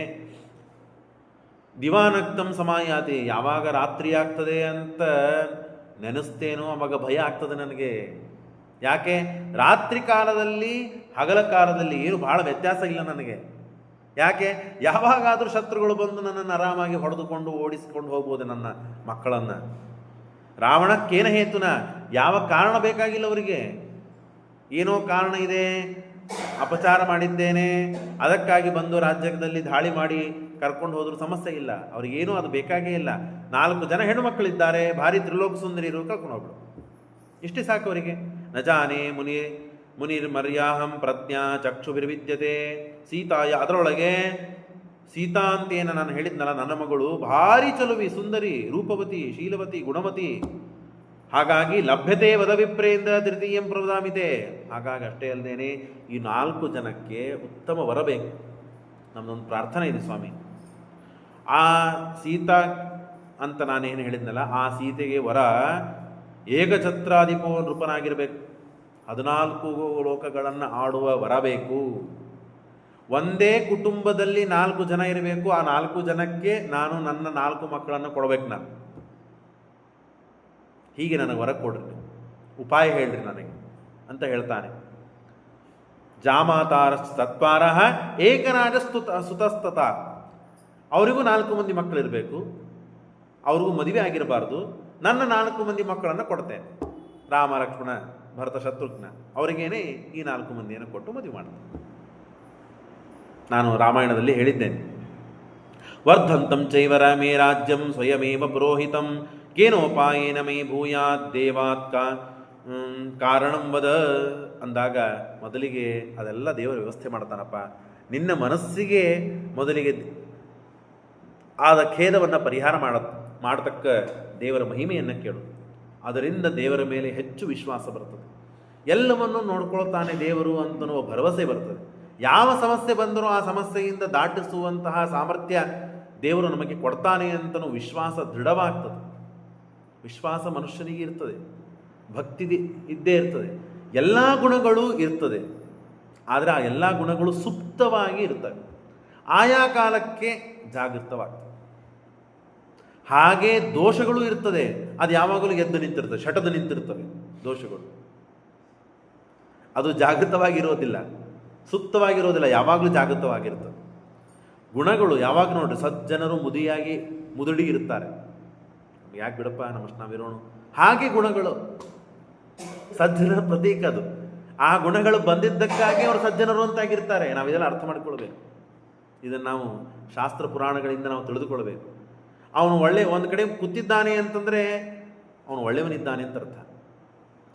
ದಿವಾನಕ್ತಂ ಸಮಾಯಾತಿ. ಯಾವಾಗ ರಾತ್ರಿ ಆಗ್ತದೆ ಅಂತ ನೆನೆಸ್ತೇನೋ ಅವಾಗ ಭಯ ಆಗ್ತದೆ ನನಗೆ. ಯಾಕೆ? ರಾತ್ರಿ ಕಾಲದಲ್ಲಿ ಹಗಲ ಕಾಲದಲ್ಲಿ ಏನು ಭಾಳ ವ್ಯತ್ಯಾಸ ಇಲ್ಲ ನನಗೆ. ಯಾಕೆ? ಯಾವಾಗಾದರೂ ಶತ್ರುಗಳು ಬಂದು ನನ್ನನ್ನು ಆರಾಮಾಗಿ ಹೊಡೆದುಕೊಂಡು ಓಡಿಸಿಕೊಂಡು ಹೋಗ್ಬೋದು ನನ್ನ ಮಕ್ಕಳನ್ನು. ರಾವಣಕ್ಕೇನ ಹೇತುನ, ಯಾವ ಕಾರಣ ಬೇಕಾಗಿಲ್ಲ ಅವರಿಗೆ. ಏನೋ ಕಾರಣ ಇದೆ, ಅಪಚಾರ ಮಾಡಿದ್ದೇನೆ, ಅದಕ್ಕಾಗಿ ಬಂದು ರಾಜ್ಯದಲ್ಲಿ ದಾಳಿ ಮಾಡಿ ಕರ್ಕೊಂಡು ಹೋದ್ರೂ ಸಮಸ್ಯೆ ಇಲ್ಲ. ಅವ್ರಿಗೇನೂ ಅದು ಬೇಕಾಗೇ ಇಲ್ಲ. 4 ಜನ ಹೆಣ್ಣು ಮಕ್ಕಳಿದ್ದಾರೆ, ಭಾರಿ ತ್ರಿಲೋಕ ಸುಂದರಿರು, ಕರ್ಕೊಂಡು ಹೋಗ್ಬಿಡು, ಇಷ್ಟೇ ಸಾಕು ಅವರಿಗೆ. ನ ಜಾನೆ ಮುನಿ ಮುನಿರ್ಮರ್ಯಾಹಂ ಪ್ರಜ್ಞಾ ಚಕ್ಷುಭಿರ್ವಿದ್ಯತೆ ಸೀತಾಯ. ಅದರೊಳಗೆ ಸೀತಾ ಅಂತೇನು ನಾನು ಹೇಳಿದ್ನಲ್ಲ, ನನ್ನ ಮಗಳು ಭಾರಿ ಚಲುವಿ, ಸುಂದರಿ, ರೂಪವತಿ, ಶೀಲವತಿ, ಗುಣವತಿ. ಹಾಗಾಗಿ ಲಭ್ಯತೆ ವದವಿಪ್ರೇಂದ್ರ ತೃತೀಯಂ ಪ್ರವದಾಮಿತೆ. ಹಾಗಾಗಿ ಅಷ್ಟೇ ಅಲ್ಲದೇನೆ ಈ 4 ಜನಕ್ಕೆ ಉತ್ತಮ ವರ ಬೇಕು. ನಮ್ಮದೊಂದು ಪ್ರಾರ್ಥನೆ ಇದೆ ಸ್ವಾಮಿ. ಆ ಸೀತಾ ಅಂತ ನಾನೇನು ಹೇಳಿದ್ನಲ್ಲ, ಆ ಸೀತೆಗೆ ವರ ಏಕಛತ್ರಾಧಿಪೋ ನೃಪನಾಗಿರಬೇಕು. 14 ಲೋಕಗಳನ್ನು ಆಡುವ ವರ ಬೇಕು. ಒಂದೇ ಕುಟುಂಬದಲ್ಲಿ 4 ಜನ ಇರಬೇಕು. ಆ 4 ಜನಕ್ಕೆ ನಾನು ನನ್ನ 4 ಮಕ್ಕಳನ್ನು ಕೊಡಬೇಕು. ನಾನು ಹೀಗೆ ನನಗೆ ವರ ಕೊಡ್ರಿ, ಉಪಾಯ ಹೇಳ್ರಿ ನನಗೆ ಅಂತ ಹೇಳ್ತಾನೆ. ಜಾಮಾತಾರ ಸತ್ವಾರ ಏಕರಾಜ ಸುತಸ್ತತ. ಅವರಿಗೂ 4 ಮಂದಿ ಮಕ್ಕಳಿರಬೇಕು, ಅವ್ರಿಗೂ ಮದುವೆ ಆಗಿರಬಾರ್ದು. ನನ್ನ 4 ಮಂದಿ ಮಕ್ಕಳನ್ನು ಕೊಡ್ತೇನೆ, ರಾಮ, ಲಕ್ಷ್ಮಣ, ಭರತ, ಶತ್ರುಘ್ನ. ಅವರಿಗೇನೆ ಈ 4 ಮಂದಿಯನ್ನು ಕೊಟ್ಟು ಮದುವೆ ಮಾಡ್ತೇನೆ. ನಾನು ರಾಮಾಯಣದಲ್ಲಿ ಹೇಳಿದ್ದೇನೆ. ವರ್ಧಂತಂ ಚೈವ ರಾಮೇ ರಾಜ್ಯಂ ಸ್ವಯಮೇವ ಪುರೋಹಿತಂ ಕೇನೋಪಾಯೇನ ಮೇ ಭೂಯಾತ್ ದೇವಾತ್ ಕಾರಣಂ ವದ ಅಂದಾಗ ಮೊದಲಿಗೆ ಅದೆಲ್ಲ ದೇವರ ವ್ಯವಸ್ಥೆ ಮಾಡ್ತಾನಪ್ಪ. ನಿನ್ನ ಮನಸ್ಸಿಗೆ ಮೊದಲಿಗೆ ಆದ ಖೇದವನ್ನು ಪರಿಹಾರ ಮಾಡತಕ್ಕ ದೇವರ ಮಹಿಮೆಯನ್ನು ಕೇಳು. ಅದರಿಂದ ದೇವರ ಮೇಲೆ ಹೆಚ್ಚು ವಿಶ್ವಾಸ ಬರ್ತದೆ. ಎಲ್ಲವನ್ನೂ ನೋಡ್ಕೊಳ್ತಾನೆ ದೇವರು ಅಂತನೋ ಭರವಸೆ ಬರ್ತದೆ. ಯಾವ ಸಮಸ್ಯೆ ಬಂದರೂ ಆ ಸಮಸ್ಯೆಯಿಂದ ದಾಟಿಸುವಂತಹ ಸಾಮರ್ಥ್ಯ ದೇವರು ನಮಗೆ ಕೊಡ್ತಾನೆ ಅಂತನೂ ವಿಶ್ವಾಸ ದೃಢವಾಗ್ತದೆ. ವಿಶ್ವಾಸ ಮನುಷ್ಯನಿಗೆ ಇರ್ತದೆ, ಭಕ್ತಿ ಇದ್ದೇ ಇರ್ತದೆ, ಎಲ್ಲ ಗುಣಗಳೂ ಇರ್ತದೆ. ಆದರೆ ಆ ಎಲ್ಲ ಗುಣಗಳು ಸುಪ್ತವಾಗಿ ಇರ್ತವೆ, ಆಯಾ ಕಾಲಕ್ಕೆ ಜಾಗೃತವಾಗ್ತದೆ. ಹಾಗೆ ದೋಷಗಳು ಇರ್ತದೆ, ಅದು ಯಾವಾಗಲೂ ಎದ್ದು ನಿಂತಿರ್ತದೆ, ಶಟದು ನಿಂತಿರ್ತವೆ ದೋಷಗಳು. ಅದು ಜಾಗೃತವಾಗಿರೋದಿಲ್ಲ, ಸುಪ್ತವಾಗಿರೋದಿಲ್ಲ, ಯಾವಾಗಲೂ ಜಾಗೃತವಾಗಿರ್ತದೆ. ಗುಣಗಳು ಯಾವಾಗ ನೋಡ್ರಿ, ಸಜ್ಜನರು ಮುದುಡಿ ಇರ್ತಾರೆ. ಯಾಕೆ ಬಿಡಪ್ಪ ನಮ್ಮಷ್ಟು ನಾವಿರೋಣ. ಹಾಗೆ ಗುಣಗಳು ಸಜ್ಜನರ ಪ್ರತೀಕ. ಅದು ಆ ಗುಣಗಳು ಬಂದಿದ್ದಕ್ಕಾಗಿ ಅವರು ಸಜ್ಜನರು ಅಂತಾಗಿರ್ತಾರೆ. ನಾವಿದೆಲ್ಲ ಅರ್ಥ ಮಾಡ್ಕೊಳ್ಬೇಕು. ಇದನ್ನು ನಾವು ಶಾಸ್ತ್ರ ಪುರಾಣಗಳಿಂದ ನಾವು ತಿಳಿದುಕೊಳ್ಬೇಕು. ಅವನು ಒಂದು ಕಡೆ ಕೂತಿದ್ದಾನೆ ಅಂತಂದರೆ ಅವನು ಒಳ್ಳೆಯವನಿದ್ದಾನೆ ಅಂತ ಅರ್ಥ,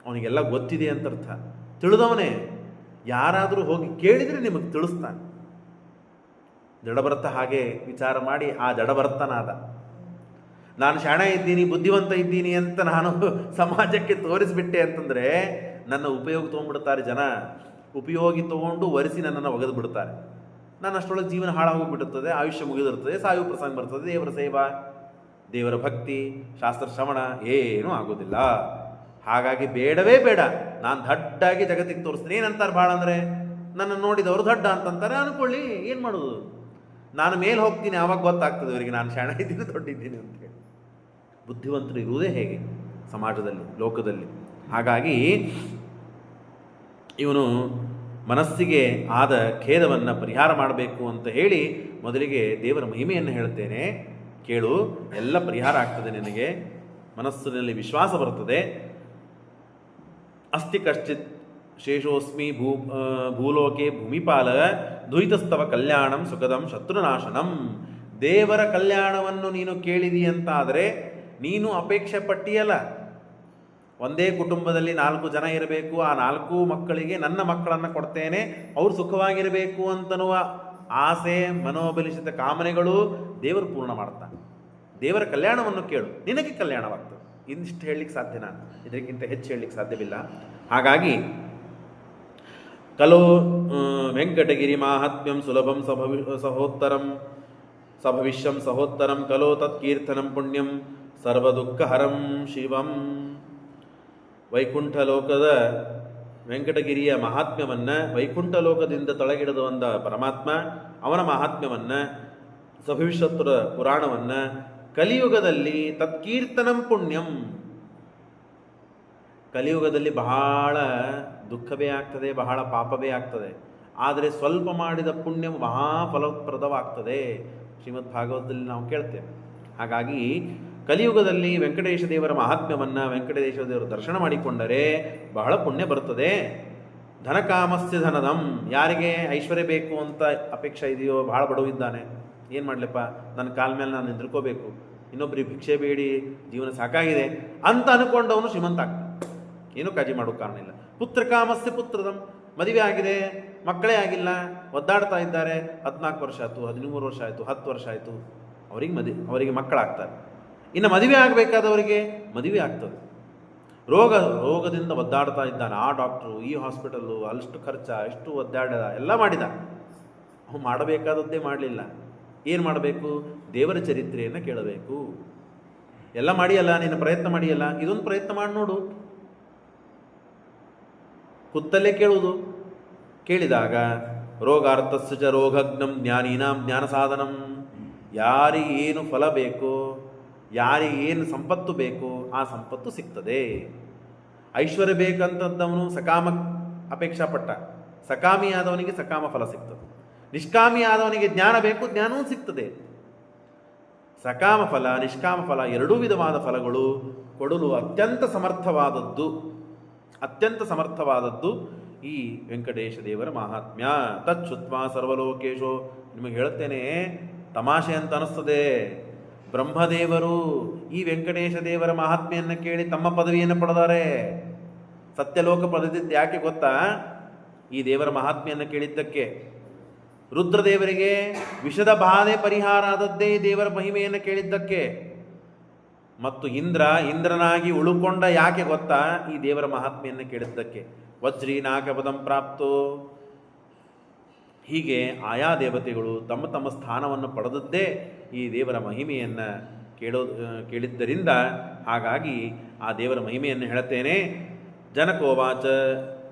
ಅವನಿಗೆಲ್ಲ ಗೊತ್ತಿದೆ ಅಂತ ಅರ್ಥ. ತಿಳಿದವನೇ. ಯಾರಾದರೂ ಹೋಗಿ ಕೇಳಿದರೆ ನಿಮಗೆ ತಿಳಿಸ್ತಾನೆ. ಜಡಭರತ ಹಾಗೆ ವಿಚಾರ ಮಾಡಿ ಆ ಜಡಭರತನಾದ. ನಾನು ಶಾಣ ಇದ್ದೀನಿ, ಬುದ್ಧಿವಂತ ಇದ್ದೀನಿ ಅಂತ ನಾನು ಸಮಾಜಕ್ಕೆ ತೋರಿಸ್ಬಿಟ್ಟೆ ಅಂತಂದರೆ ನನ್ನ ಉಪಯೋಗ ತೊಗೊಂಡ್ಬಿಡ್ತಾರೆ ಜನ. ಉಪಯೋಗಿ ತೊಗೊಂಡು ಒರೆಸಿ ನನ್ನನ್ನು ಒಗೆದು ಬಿಡ್ತಾರೆ. ನಾನು ಅಷ್ಟರೊಳಗೆ ಜೀವನ ಹಾಳಾಗೋಗ್ಬಿಡುತ್ತದೆ, ಆಯುಷ್ಯ ಮುಗಿದಿರ್ತದೆ, ಸಾಯು ಪ್ರಸಂಗ ಬರ್ತದೆ. ದೇವರ ಸೇವಾ, ದೇವರ ಭಕ್ತಿ, ಶಾಸ್ತ್ರ ಶ್ರವಣ ಏನೂ ಆಗೋದಿಲ್ಲ. ಹಾಗಾಗಿ ಬೇಡವೇ ಬೇಡ. ನಾನು ದಡ್ಡಾಗಿ ಜಗತ್ತಿಗೆ ತೋರಿಸ್ತೀನಿ. ಏನಂತಾರೆ ಭಾಳ ಅಂದರೆ, ನನ್ನ ನೋಡಿದವರು ದಡ್ಡ ಅಂತಂತಾರೆ. ಅನ್ಕೊಳ್ಳಿ, ಏನು ಮಾಡೋದು. ನಾನು ಮೇಲೆ ಹೋಗ್ತೀನಿ, ಆವಾಗ ಗೊತ್ತಾಗ್ತದೆ ಅವರಿಗೆ ನಾನು ಶಾಣ ಇದ್ದೀನಿ, ದೊಡ್ಡಿದ್ದೀನಿ ಅಂತೇಳಿ. ಬುದ್ಧಿವಂತರು ಇರುವುದೇ ಹೇಗೆ ಸಮಾಜದಲ್ಲಿ, ಲೋಕದಲ್ಲಿ. ಹಾಗಾಗಿ ಇವನು ಮನಸ್ಸಿಗೆ ಆದ ಖೇದವನ್ನು ಪರಿಹಾರ ಮಾಡಬೇಕು ಅಂತ ಹೇಳಿ ಮೊದಲಿಗೆ ದೇವರ ಮಹಿಮೆಯನ್ನು ಹೇಳ್ತೇನೆ ಕೇಳು. ಎಲ್ಲ ಪರಿಹಾರ ಆಗ್ತದೆ ನಿನಗೆ, ಮನಸ್ಸಿನಲ್ಲಿ ವಿಶ್ವಾಸ ಬರ್ತದೆ. ಅಸ್ತಿ ಕಶ್ಚಿತ್ ಶೇಷೋಸ್ಮಿ ಭೂಲೋಕೆ ಭೂಮಿಪಾಲ ದ್ವೈತಸ್ತವ ಕಲ್ಯಾಣಂ ಸುಖದಂ ಶತ್ರುನಾಶನಂ. ದೇವರ ಕಲ್ಯಾಣವನ್ನು ನೀನು ಕೇಳಿದೀಯಂತಾದರೆ ನೀನು ಅಪೇಕ್ಷೆ ಪಟ್ಟಿಯಲ್ಲ. ಒಂದೇ ಕುಟುಂಬದಲ್ಲಿ 4 ಜನ ಇರಬೇಕು, ಆ 4 ಮಕ್ಕಳಿಗೆ ನನ್ನ ಮಕ್ಕಳನ್ನು ಕೊಡ್ತೇನೆ, ಅವರು ಸುಖವಾಗಿರಬೇಕು ಅಂತನ್ನುವ ಆಸೆ, ಮನೋಬಲಿಸಿದ ಕಾಮನೆಗಳು ದೇವರು ಪೂರ್ಣ ಮಾಡ್ತಾನೆ. ದೇವರ ಕಲ್ಯಾಣವನ್ನು ಕೇಳು, ನಿನಗೆ ಕಲ್ಯಾಣವಾಗ್ತದೆ. ಇಂದಿಷ್ಟು ಹೇಳಲಿಕ್ಕೆ ಸಾಧ್ಯ, ನಾನು ಇದಕ್ಕಿಂತ ಹೆಚ್ಚು ಹೇಳಲಿಕ್ಕೆ ಸಾಧ್ಯವಿಲ್ಲ. ಹಾಗಾಗಿ ಕಲೋ ವೆಂಕಟಗಿರಿ ಮಾಹಾತ್ಮ್ಯಂ ಸುಲಭಂ ಸಹೋತ್ತರಂ ಸಭವಿಷ್ಯಂ ಸಹೋತ್ತರಂ ಕಲೋ ತತ್ಕೀರ್ತನಂ ಪುಣ್ಯಂ ಸರ್ವದುಃಖಹರಂ ಶಿವಂ. ವೈಕುಂಠ ಲೋಕದ ವೆಂಕಟಗಿರಿಯ ಮಹಾತ್ಮ್ಯವನ್ನು, ವೈಕುಂಠ ಲೋಕದಿಂದ ತೊಳಗಿಡದ ಒಂದ ಪರಮಾತ್ಮ ಅವನ ಮಹಾತ್ಮ್ಯವನ್ನು, ಸಭವಿಷ್ಯತ್ತರ ಪುರಾಣವನ್ನು ಕಲಿಯುಗದಲ್ಲಿ ತತ್ಕೀರ್ತನಂ ಪುಣ್ಯಂ. ಕಲಿಯುಗದಲ್ಲಿ ಬಹಳ ದುಃಖವೇ ಆಗ್ತದೆ, ಬಹಳ ಪಾಪವೇ ಆಗ್ತದೆ. ಆದರೆ ಸ್ವಲ್ಪ ಮಾಡಿದ ಪುಣ್ಯ ಮಹಾಫಲಪ್ರದವಾಗ್ತದೆ. ಶ್ರೀಮದ್ ಭಾಗವತದಲ್ಲಿ ನಾವು ಕೇಳ್ತೇವೆ. ಹಾಗಾಗಿ ಕಲಿಯುಗದಲ್ಲಿ ವೆಂಕಟೇಶ ದೇವರ ಮಹಾತ್ಮ್ಯವನ್ನು, ವೆಂಕಟೇಶ ದೇವರ ದರ್ಶನ ಮಾಡಿಕೊಂಡರೆ ಬಹಳ ಪುಣ್ಯ ಬರುತ್ತದೆ. ಧನಕಾಮಸ್ಯ ಧನದಂ. ಯಾರಿಗೆ ಐಶ್ವರ್ಯ ಬೇಕು ಅಂತ ಅಪೇಕ್ಷೆ ಇದೆಯೋ, ಬಹಳ ಬಡವಿದ್ದಾನೆ, ಏನು ಮಾಡಲಪ್ಪ, ನನ್ನ ಕಾಲ ಮೇಲೆ ನಾನು ನಿಂತ್ಕೋಬೇಕು, ಇನ್ನೊಬ್ಬರಿಗೆ ಭಿಕ್ಷೆ ಬೇಡಿ ಜೀವನ ಸಾಕಾಗಿದೆ ಅಂತ ಅಂದ್ಕೊಂಡವನು ಶ್ರೀಮಂತ ಆಗ್ತಾನೆ. ಏನೂ ಕಾಳಜಿ ಮಾಡೋ ಕಾರಣ ಇಲ್ಲ. ಪುತ್ರಕಾಮಸ್ಯ ಪುತ್ರದಂ, ಮದುವೆ ಆಗಿದೆ, ಮಕ್ಕಳೇ ಆಗಿಲ್ಲ, ಒದ್ದಾಡ್ತಾ ಇದ್ದಾರೆ, 14 ವರ್ಷ ಆಯಿತು, 13 ವರ್ಷ ಆಯಿತು, 10 ವರ್ಷ ಆಯಿತು, ಅವರಿಗೆ ಮಕ್ಕಳಾಗ್ತಾರೆ. ಇನ್ನು ಮದುವೆ ಆಗಬೇಕಾದವರಿಗೆ ಮದುವೆ ಆಗ್ತದೆ. ರೋಗದಿಂದ ಒದ್ದಾಡ್ತಾ ಇದ್ದಾನೆ, ಆ ಡಾಕ್ಟ್ರು, ಈ ಹಾಸ್ಪಿಟಲ್ಲು, ಅಷ್ಟು ಖರ್ಚ, ಎಷ್ಟು ಒದ್ದಾಡಿದ, ಎಲ್ಲ ಮಾಡಿದ, ಅವನು ಮಾಡಬೇಕಾದದ್ದೇ ಮಾಡಲಿಲ್ಲ. ಏನು ಮಾಡಬೇಕು? ದೇವರ ಚರಿತ್ರೆಯನ್ನು ಕೇಳಬೇಕು. ಎಲ್ಲ ಮಾಡಿಯಲ್ಲ, ನೀನು ಪ್ರಯತ್ನ ಮಾಡಿಯಲ್ಲ, ಇದೊಂದು ಪ್ರಯತ್ನ ಮಾಡಿ ನೋಡು. ಕುತ್ತಲ್ಲೇ ಕೇಳುವುದು. ಕೇಳಿದಾಗ ರೋಗಾರ್ಥಸ್ಯ ಚ ರೋಗಗ್ನಂ ಜ್ಞಾನೀನಾಂ ಜ್ಞಾನ ಸಾಧನಂ, ಯಾರಿಗೆ ಏನು ಫಲ ಬೇಕೋ, ಯಾರಿಗೆ ಏನು ಸಂಪತ್ತು ಬೇಕೋ ಆ ಸಂಪತ್ತು ಸಿಗ್ತದೆ. ಐಶ್ವರ್ಯ ಬೇಕಂತದ್ದವನು ಸಕಾಮ ಅಪೇಕ್ಷಾ ಪಟ್ಟ, ಸಕಾಮಿಯಾದವನಿಗೆ ಸಕಾಮ ಫಲ ಸಿಗ್ತದೆ. ನಿಷ್ಕಾಮಿಯಾದವನಿಗೆ ಜ್ಞಾನ ಬೇಕು, ಜ್ಞಾನವೂ ಸಿಗ್ತದೆ. ಸಕಾಮ ಫಲ, ನಿಷ್ಕಾಮ ಫಲ ಎರಡೂ ವಿಧವಾದ ಫಲಗಳು ಕೊಡಲು ಅತ್ಯಂತ ಸಮರ್ಥವಾದದ್ದು ಈ ವೆಂಕಟೇಶ ದೇವರ ಮಹಾತ್ಮ್ಯ. ತಚ್ಛುತ್ವಾ ಸರ್ವಲೋಕೇಶೋ. ನಿಮಗೆ ಹೇಳುತ್ತೇನೆ, ತಮಾಷೆ ಅಂತ ಅನಿಸ್ತದೆ. ಬ್ರಹ್ಮದೇವರು ಈ ವೆಂಕಟೇಶ ದೇವರ ಮಹಾತ್ಮೆಯನ್ನು ಕೇಳಿ ತಮ್ಮ ಪದವಿಯನ್ನು ಪಡೆದಾರೆ. ಸತ್ಯಲೋಕ ಪಡೆದಿದ್ದು ಯಾಕೆ ಗೊತ್ತಾ? ಈ ದೇವರ ಮಹಾತ್ಮೆಯನ್ನು ಕೇಳಿದ್ದಕ್ಕೆ. ರುದ್ರದೇವರಿಗೆ ವಿಷದ ಬಾಧೆ ಪರಿಹಾರ ಆದದ್ದೇ ಈ ದೇವರ ಮಹಿಮೆಯನ್ನು ಕೇಳಿದ್ದಕ್ಕೆ. ಮತ್ತು ಇಂದ್ರನಾಗಿ ಉಳುಕೊಂಡ ಯಾಕೆ ಗೊತ್ತಾ? ಈ ದೇವರ ಮಹಾತ್ಮೆಯನ್ನು ಕೇಳಿದ್ದಕ್ಕೆ. ವಜ್ರೀ ನಾಗಪದಂ ಪ್ರಾಪ್ತೋ. ಹೀಗೆ ಆಯಾ ದೇವತೆಗಳು ತಮ್ಮ ತಮ್ಮ ಸ್ಥಾನವನ್ನು ಪಡೆದದ್ದೇ ಈ ದೇವರ ಮಹಿಮೆಯನ್ನು ಕೇಳಿದ್ದರಿಂದ. ಹಾಗಾಗಿ ಆ ದೇವರ ಮಹಿಮೆಯನ್ನು ಹೇಳುತ್ತೇನೆ. ಜನಕೋವಾಚ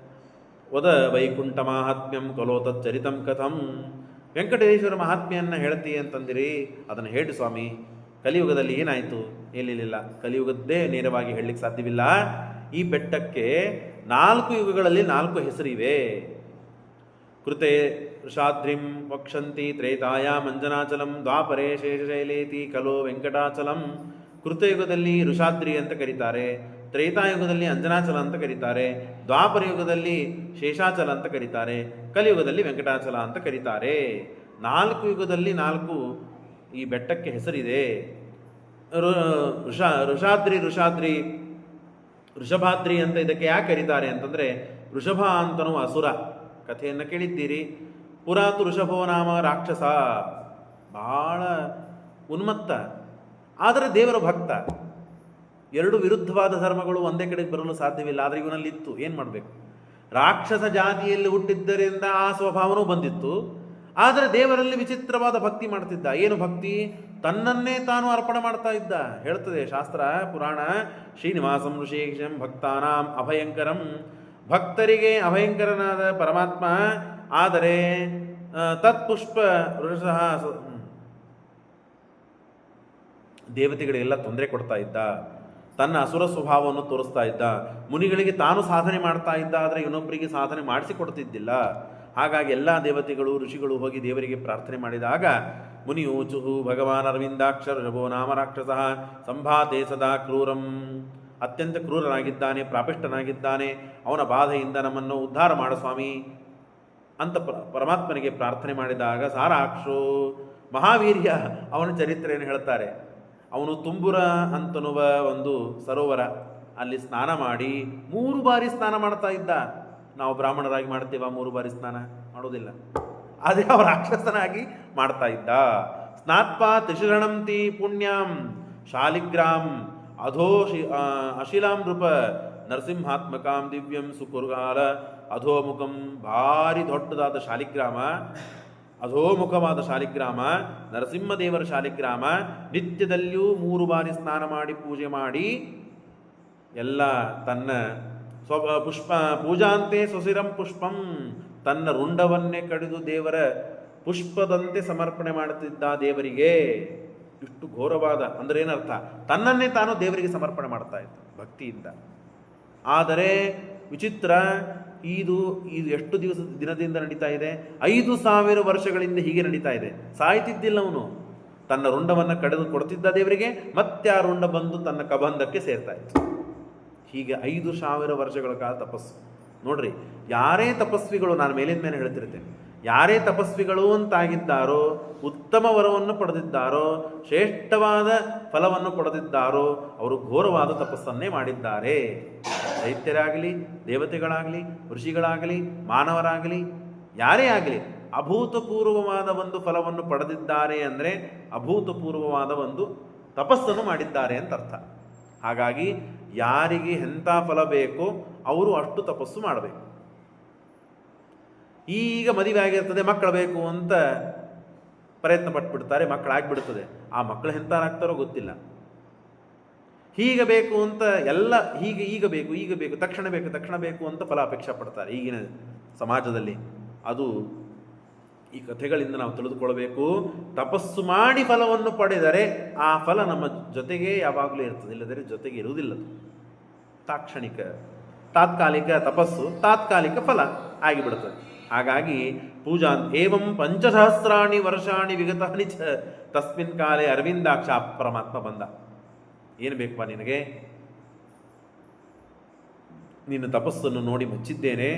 ವದ ವೈಕುಂಠ ಮಾಹಾತ್ಮ್ಯಂ ಕಲೋ ತಚ್ಚರಿತಂ ಕಥಂ. ವೆಂಕಟೇಶ್ವರ ಮಹಾತ್ಮೆಯನ್ನು ಹೇಳ್ತೀಯ ಅಂತಂದಿರಿ, ಅದನ್ನು ಹೇಳಿ ಸ್ವಾಮಿ. ಕಲಿಯುಗದಲ್ಲಿ ಏನಾಯಿತು? ಏನಿಲ್ಲ, ಕಲಿಯುಗದ್ದೇ ನೇರವಾಗಿ ಹೇಳಲಿಕ್ಕೆ ಸಾಧ್ಯವಿಲ್ಲ. ಈ ಬೆಟ್ಟಕ್ಕೆ 4 ಯುಗಗಳಲ್ಲಿ 4 ಹೆಸರಿವೆ. ಕೃತೆ ಋಷಾದ್ರಿಂ ವಕ್ಷಂತಿ ತ್ರೇತಾಯಾಂ ಅಂಜನಾಚಲಂ ದ್ವಾಪರೇ ಶೇಷಶೈಲೇತಿ ಕಲೋ ವೆಂಕಟಾಚಲಂ. ಕೃತಯುಗದಲ್ಲಿ ಋಷಾದ್ರಿ ಅಂತ ಕರೀತಾರೆ, ತ್ರೇತಾಯುಗದಲ್ಲಿ ಅಂಜನಾಚಲ ಅಂತ ಕರೀತಾರೆ, ದ್ವಾಪರ ಯುಗದಲ್ಲಿ ಶೇಷಾಚಲ ಅಂತ ಕರೀತಾರೆ, ಕಲಿಯುಗದಲ್ಲಿ ವೆಂಕಟಾಚಲ ಅಂತ ಕರೀತಾರೆ. 4 ಯುಗದಲ್ಲಿ 4 ಈ ಬೆಟ್ಟಕ್ಕೆ ಹೆಸರಿದೆ. ಋಷಭಾದ್ರಿ ಅಂತ ಇದಕ್ಕೆ ಯಾಕೆ ಕರೀತಾರೆ ಅಂತಂದರೆ, ಋಷಭ ಅಂತನೂ ಅಸುರ ಕಥೆಯನ್ನು ಕೇಳಿದ್ದೀರಿ. ಪುರಾತು ಋಷಭೋ ನಾಮ ರಾಕ್ಷಸ, ಬಹಳ ಉನ್ಮತ್ತ, ಆದರೆ ದೇವರ ಭಕ್ತ. 2 ವಿರುದ್ಧವಾದ ಧರ್ಮಗಳು ಒಂದೇ ಕಡೆಗೆ ಬರಲು ಸಾಧ್ಯವಿಲ್ಲ, ಆದರೆ ಇವನಲ್ಲಿತ್ತು. ಏನು ಮಾಡಬೇಕು? ರಾಕ್ಷಸ ಜಾತಿಯಲ್ಲಿ ಹುಟ್ಟಿದ್ದರಿಂದ ಆ ಸ್ವಭಾವನೂ ಬಂದಿತ್ತು, ಆದರೆ ದೇವರಲ್ಲಿ ವಿಚಿತ್ರವಾದ ಭಕ್ತಿ ಮಾಡ್ತಿದ್ದ. ಏನು ಭಕ್ತಿ? ತನ್ನನ್ನೇ ತಾನು ಅರ್ಪಣೆ ಮಾಡ್ತಾ ಇದ್ದ. ಹೇಳ್ತದೆ ಶಾಸ್ತ್ರ ಪುರಾಣ, ಶ್ರೀನಿವಾಸಂ ಋಷಿಕೇಶಂ ಭಕ್ತಾನಾಂ ಅಭಯಂಕರಂ. ಭಕ್ತರಿಗೆ ಅಭಯಂಕರನಾದ ಪರಮಾತ್ಮ, ಆದರೆ ತತ್ಪುಷ್ಪ ಋಷಃ ದೇವತೆಗಳಿಗೆಲ್ಲ ತೊಂದರೆ ಕೊಡ್ತಾ ಇದ್ದ. ತನ್ನ ಅಸುರ ಸ್ವಭಾವವನ್ನು ತೋರಿಸ್ತಾ ಇದ್ದ. ಮುನಿಗಳಿಗೆ ತಾನು ಸಾಧನೆ ಮಾಡ್ತಾ ಇದ್ದ, ಆದರೆ ಇನ್ನೊಬ್ಬರಿಗೆ ಸಾಧನೆ ಮಾಡಿಸಿಕೊಡ್ತಿದ್ದಿಲ್ಲ. ಹಾಗಾಗಿ ಎಲ್ಲ ದೇವತೆಗಳು ಋಷಿಗಳು ಹೋಗಿ ದೇವರಿಗೆ ಪ್ರಾರ್ಥನೆ ಮಾಡಿದಾಗ, ಮುನಿಯೂಚುಹು ಭಗವಾನ್ ಅರವಿಂದಾಕ್ಷ ಋಷಭೋ ನಾಮ ರಾಕ್ಷಸ ಸಂಭಾತೆ ಸದಾ ಕ್ರೂರಂ. ಅತ್ಯಂತ ಕ್ರೂರನಾಗಿದ್ದಾನೆ, ಪ್ರಾಪಿಷ್ಟನಾಗಿದ್ದಾನೆ, ಅವನ ಬಾಧೆಯಿಂದ ನಮ್ಮನ್ನು ಉದ್ಧಾರ ಮಾಡ ಸ್ವಾಮಿ ಅಂತ ಪರಮಾತ್ಮನಿಗೆ ಪ್ರಾರ್ಥನೆ ಮಾಡಿದಾಗ, ಸಾರಾಕ್ಷೋ ಮಹಾವೀರ್ಯ ಅವನ ಚರಿತ್ರೆಯನ್ನು ಹೇಳ್ತಾರೆ. ಅವನು ತುಂಬುರ ಅಂತನ್ನುವ ಒಂದು ಸರೋವರ, ಅಲ್ಲಿ ಸ್ನಾನ ಮಾಡಿ 3 ಬಾರಿ ಸ್ನಾನ ಮಾಡ್ತಾ ಇದ್ದ. ನಾವು ಬ್ರಾಹ್ಮಣರಾಗಿ ಮಾಡ್ತೇವ 3 ಬಾರಿ ಸ್ನಾನ? ಮಾಡೋದಿಲ್ಲ. ಆದರೆ ಅವ ರಾಕ್ಷಸನಾಗಿ ಮಾಡ್ತಾ ಇದ್ದ. ಸ್ನಾತ್ವಾ ತ್ರಿಶರಣಂತಿ ಪುಣ್ಯಾಂ ಶಾಲಿಗ್ರಾಂ ಅಶಿಲಾಂ ನೃಪ ನರಸಿಂಹಾತ್ಮಕಾಂ ದಿವ್ಯಂ ಸುಕುರ್ಗಾಲ ಅಧೋಮುಖಂ. ಭಾರಿ ದೊಡ್ಡದಾದ ಶಾಲಿಗ್ರಾಮ, ಅಧೋಮುಖವಾದ ಶಾಲಿಗ್ರಾಮ, ನರಸಿಂಹದೇವರ ಶಾಲಿಗ್ರಾಮ. ನಿತ್ಯದಲ್ಲಿಯೂ 3 ಬಾರಿ ಸ್ನಾನ ಮಾಡಿ ಪೂಜೆ ಮಾಡಿ ಎಲ್ಲ ತನ್ನ ಪುಷ್ಪ ಪೂಜಾಂತೆ ಸುಸಿರಂ ಪುಷ್ಪಂ, ತನ್ನ ರುಂಡವನ್ನೇ ಕಡಿದು ದೇವರ ಪುಷ್ಪದಂತೆ ಸಮರ್ಪಣೆ ಮಾಡುತ್ತಿದ್ದ ದೇವರಿಗೆ. ಇಷ್ಟು ಘೋರವಾದ ಅಂದರೆ ಏನರ್ಥ? ತನ್ನನ್ನೇ ತಾನು ದೇವರಿಗೆ ಸಮರ್ಪಣೆ ಮಾಡ್ತಾ ಇದ್ದ ಭಕ್ತಿಯಿಂದ. ಆದರೆ ವಿಚಿತ್ರ, ಇದು ಎಷ್ಟು ದಿನದಿಂದ ನಡೀತಾ ಇದೆ? 5,000 ವರ್ಷಗಳಿಂದ ಹೀಗೆ ನಡೀತಾ ಇದೆ. ಸಾಯ್ತಿದ್ದಿಲ್ಲ ಅವನು. ತನ್ನ ರುಂಡವನ್ನು ಕಡಿದು ಕೊಡ್ತಿದ್ದ ದೇವರಿಗೆ, ಮತ್ತೆ ಆ ರುಂಡ ಬಂದು ತನ್ನ ಕಬಂಧಕ್ಕೆ ಸೇರ್ತಾ ಇತ್ತು. ಹೀಗೆ 5,000 ವರ್ಷಗಳ ಕಾಲ ತಪಸ್ಸು. ನೋಡ್ರಿ, ಯಾರೇ ತಪಸ್ವಿಗಳು, ನಾನು ಮೇಲಿನ ಮೇಲೆ ಹೇಳ್ತಿರ್ತೇನೆ, ಯಾರೇ ತಪಸ್ವಿಗಳು ಅಂತಾಗಿದ್ದಾರೋ, ಉತ್ತಮ ವರವನ್ನು ಪಡೆದಿದ್ದಾರೋ, ಶ್ರೇಷ್ಠವಾದ ಫಲವನ್ನು ಪಡೆದಿದ್ದಾರೋ ಅವರು ಘೋರವಾದ ತಪಸ್ಸನ್ನೇ ಮಾಡಿದ್ದಾರೆ. ದೈತ್ಯರಾಗಲಿ, ದೇವತೆಗಳಾಗಲಿ, ಋಷಿಗಳಾಗಲಿ, ಮಾನವರಾಗಲಿ, ಯಾರೇ ಆಗಲಿ ಅಭೂತಪೂರ್ವವಾದ ಒಂದು ಫಲವನ್ನು ಪಡೆದಿದ್ದಾರೆ ಅಂದರೆ ಅಭೂತಪೂರ್ವವಾದ ಒಂದು ತಪಸ್ಸನ್ನು ಮಾಡಿದ್ದಾರೆ ಅಂತ ಅರ್ಥ. ಹಾಗಾಗಿ ಯಾರಿಗೆ ಎಂಥ ಫಲ ಬೇಕೋ ಅವರು ಅಷ್ಟು ತಪಸ್ಸು ಮಾಡಬೇಕು. ಈಗ ಮದುವೆ ಆಗಿರ್ತದೆ, ಮಕ್ಕಳು ಬೇಕು ಅಂತ ಪ್ರಯತ್ನ ಪಟ್ಬಿಡ್ತಾರೆ, ಮಕ್ಕಳಾಗ್ಬಿಡ್ತದೆ. ಆ ಮಕ್ಕಳು ಎಂಥಾಗ್ತಾರೋ ಗೊತ್ತಿಲ್ಲ. ಹೀಗೆ ಬೇಕು ಅಂತ ಎಲ್ಲ ಈಗ ಬೇಕು ತಕ್ಷಣ ಬೇಕು ಅಂತ ಫಲ ಅಪೇಕ್ಷೆ ಪಡ್ತಾರೆ ಈಗಿನ ಸಮಾಜದಲ್ಲಿ. ಅದು ಈ ಕಥೆಗಳಿಂದ ನಾವು ತಿಳಿದುಕೊಳ್ಬೇಕು. ತಪಸ್ಸು ಮಾಡಿ ಫಲವನ್ನು ಪಡೆದರೆ ಆ ಫಲ ನಮ್ಮ ಜೊತೆಗೇ ಯಾವಾಗಲೂ ಇರ್ತದೆ, ಇಲ್ಲದರೆ ಜೊತೆಗೆ ಇರುವುದಿಲ್ಲ. ತಾತ್ಕಾಲಿಕ ತಪಸ್ಸು ತಾತ್ಕಾಲಿಕ ಫಲ ಆಗಿಬಿಡುತ್ತದೆ. ಹಾಗಾಗಿ ಪೂಜಾ ಏವಂ 5,000 ವರ್ಷಾಣಿ ವಿಗತಾನಿ ಚ ತಸ್ಮಿನ್ ಕಾಲೇ ಅರವಿಂದಾಕ್ಷ ಪರಮಾತ್ಮ ಬಂದ. ಏನು ಬೇಕಪ್ಪ ನಿನಗೆ? ನಿನ್ನ ತಪಸ್ಸನ್ನು ನೋಡಿ ಮೆಚ್ಚಿದ್ದೇನೆ,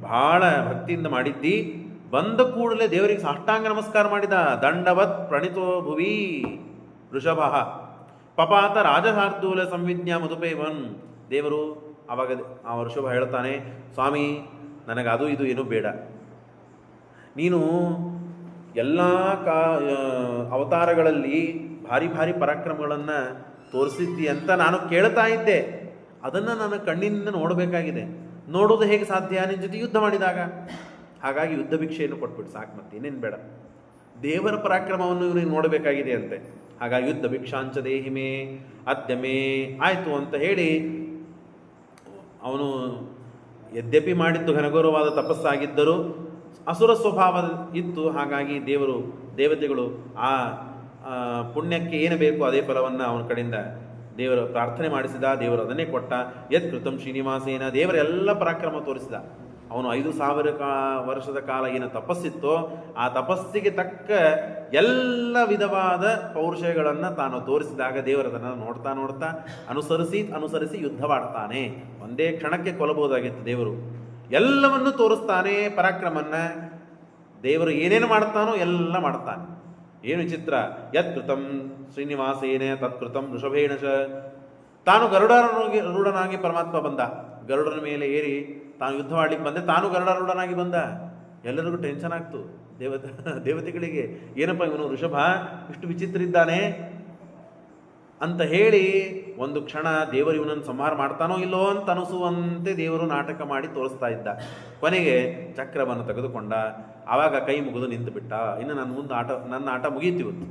ಬಹಳ ಭಕ್ತಿಯಿಂದ ಮಾಡಿದ್ದಿ. ಬಂದ ಕೂಡಲೇ ದೇವರಿಗೆ ಸಾಷ್ಟಾಂಗ ನಮಸ್ಕಾರ ಮಾಡಿದ. ದಂಡವತ್ ಪ್ರಣೀತೋ ಭುವಿ ವೃಷಭ ಪಪಾತ ರಾಜಹಾರ್ದೂಲ ಸಂವಿಜ್ಞಾ ಮಧುಪೇವನ್. ದೇವರು ಅವಾಗ ಆ ವೃಷಭ ಹೇಳ್ತಾನೆ, ಸ್ವಾಮಿ ನನಗೆ ಅದು ಇದು ಏನೂ ಬೇಡ, ನೀನು ಎಲ್ಲ ಅವತಾರಗಳಲ್ಲಿ ಭಾರಿ ಭಾರಿ ಪರಾಕ್ರಮಗಳನ್ನು ತೋರಿಸಿದ್ದಿ ಅಂತ ನಾನು ಕೇಳ್ತಾ ಇದ್ದೆ. ಅದನ್ನು ನಾನು ಕಣ್ಣಿನಿಂದ ನೋಡಬೇಕಾಗಿದೆ. ನೋಡೋದು ಹೇಗೆ ಸಾಧ್ಯ? ನಿನ್ನ ಜೊತೆ ಯುದ್ಧ ಮಾಡಿದಾಗ. ಹಾಗಾಗಿ ಯುದ್ಧ ಭಿಕ್ಷೆಯನ್ನು ಕೊಟ್ಬಿಟ್ಟು ಸಾಕು, ಮತ್ತೆ ಇನ್ನೇನು ಬೇಡ. ದೇವರ ಪರಾಕ್ರಮವನ್ನು ನೀನು ನೋಡಬೇಕಾಗಿದೆ ಅಂತೆ. ಹಾಗಾಗಿ ಯುದ್ಧ ಭಿಕ್ಷಾಂಚ ದೇಹಿಮೆ ಅದ್ಯಮೇ ಆಯಿತು ಅಂತ ಹೇಳಿ ಅವನು ಯದ್ಯಪಿ ಮಾಡಿದ್ದು ಘನಘೋರವಾದ ತಪಸ್ಸಾಗಿದ್ದರೂ ಅಸುರ ಸ್ವಭಾವ ಇತ್ತು. ಹಾಗಾಗಿ ದೇವತೆಗಳು ಆ ಪುಣ್ಯಕ್ಕೆ ಏನು ಬೇಕು ಅದೇ ಫಲವನ್ನು ಅವನ ಕಡೆಯಿಂದ ದೇವರು ಪ್ರಾರ್ಥನೆ ಮಾಡಿಸಿದ. ದೇವರು ಅದನ್ನೇ ಕೊಟ್ಟ. ಯತ್ ಕೃತಂ ಶ್ರೀನಿವಾಸೇನ, ದೇವರ ಎಲ್ಲ ಪರಾಕ್ರಮ ತೋರಿಸಿದ. ಅವನು 5,000 ವರ್ಷದ ಕಾಲ ಏನು ತಪಸ್ಸಿತ್ತೋ ಆ ತಪಸ್ಸಿಗೆ ತಕ್ಕ ಎಲ್ಲ ವಿಧವಾದ ಪೌರುಷಗಳನ್ನು ತಾನು ತೋರಿಸಿದಾಗ ದೇವರದನ್ನು ನೋಡ್ತಾ ಅನುಸರಿಸಿ ಯುದ್ಧ ಮಾಡ್ತಾನೆ. ಒಂದೇ ಕ್ಷಣಕ್ಕೆ ಕೊಲ್ಲಬಹುದಾಗಿತ್ತು. ದೇವರು ಎಲ್ಲವನ್ನು ತೋರಿಸ್ತಾನೆ. ಪರಾಕ್ರಮನ್ನ ದೇವರು ಏನೇನು ಮಾಡ್ತಾನೋ ಎಲ್ಲ ಮಾಡ್ತಾನೆ. ಏನು ವಿಚಿತ್ರ! ಯತ್ ಕೃತಂ ಶ್ರೀನಿವಾಸೇನ ತತ್ಕೃತಂ ವೃಷಭೇಣ ಚ. ತಾನು ಗರುಡನಾಗಿ ಪರಮಾತ್ಮ ಬಂದ. ಗರುಡನ ಮೇಲೆ ಏರಿ ತಾನು ಯುದ್ಧ ಮಾಡ್ಲಿಕ್ಕೆ ಬಂದೆ. ತಾನು ಗರುಡಾರೂಢನಾಗಿ ಬಂದ. ಎಲ್ಲರಿಗೂ ಟೆನ್ಷನ್ ಆಗ್ತು ದೇವತೆಗಳಿಗೆ. ಏನಪ್ಪ ಇವನು ವೃಷಭ ಇಷ್ಟು ವಿಚಿತ್ರ ಇದ್ದಾನೆ ಅಂತ ಹೇಳಿ ಒಂದು ಕ್ಷಣ ದೇವರು ಇವನನ್ನು ಸಂಹಾರ ಮಾಡ್ತಾನೋ ಇಲ್ಲೋ ಅಂತ ಅನಿಸುವಂತೆ ದೇವರು ನಾಟಕ ಮಾಡಿ ತೋರಿಸ್ತಾ ಇದ್ದ. ಕೊನೆಗೆ ಚಕ್ರವನ್ನು ತೆಗೆದುಕೊಂಡ. ಆವಾಗ ಕೈ ಮುಗಿದು ನಿಂತು ಬಿಟ್ಟ. ಇನ್ನು ನನ್ನ ಆಟ ಮುಗೀತಿವತ್ತು.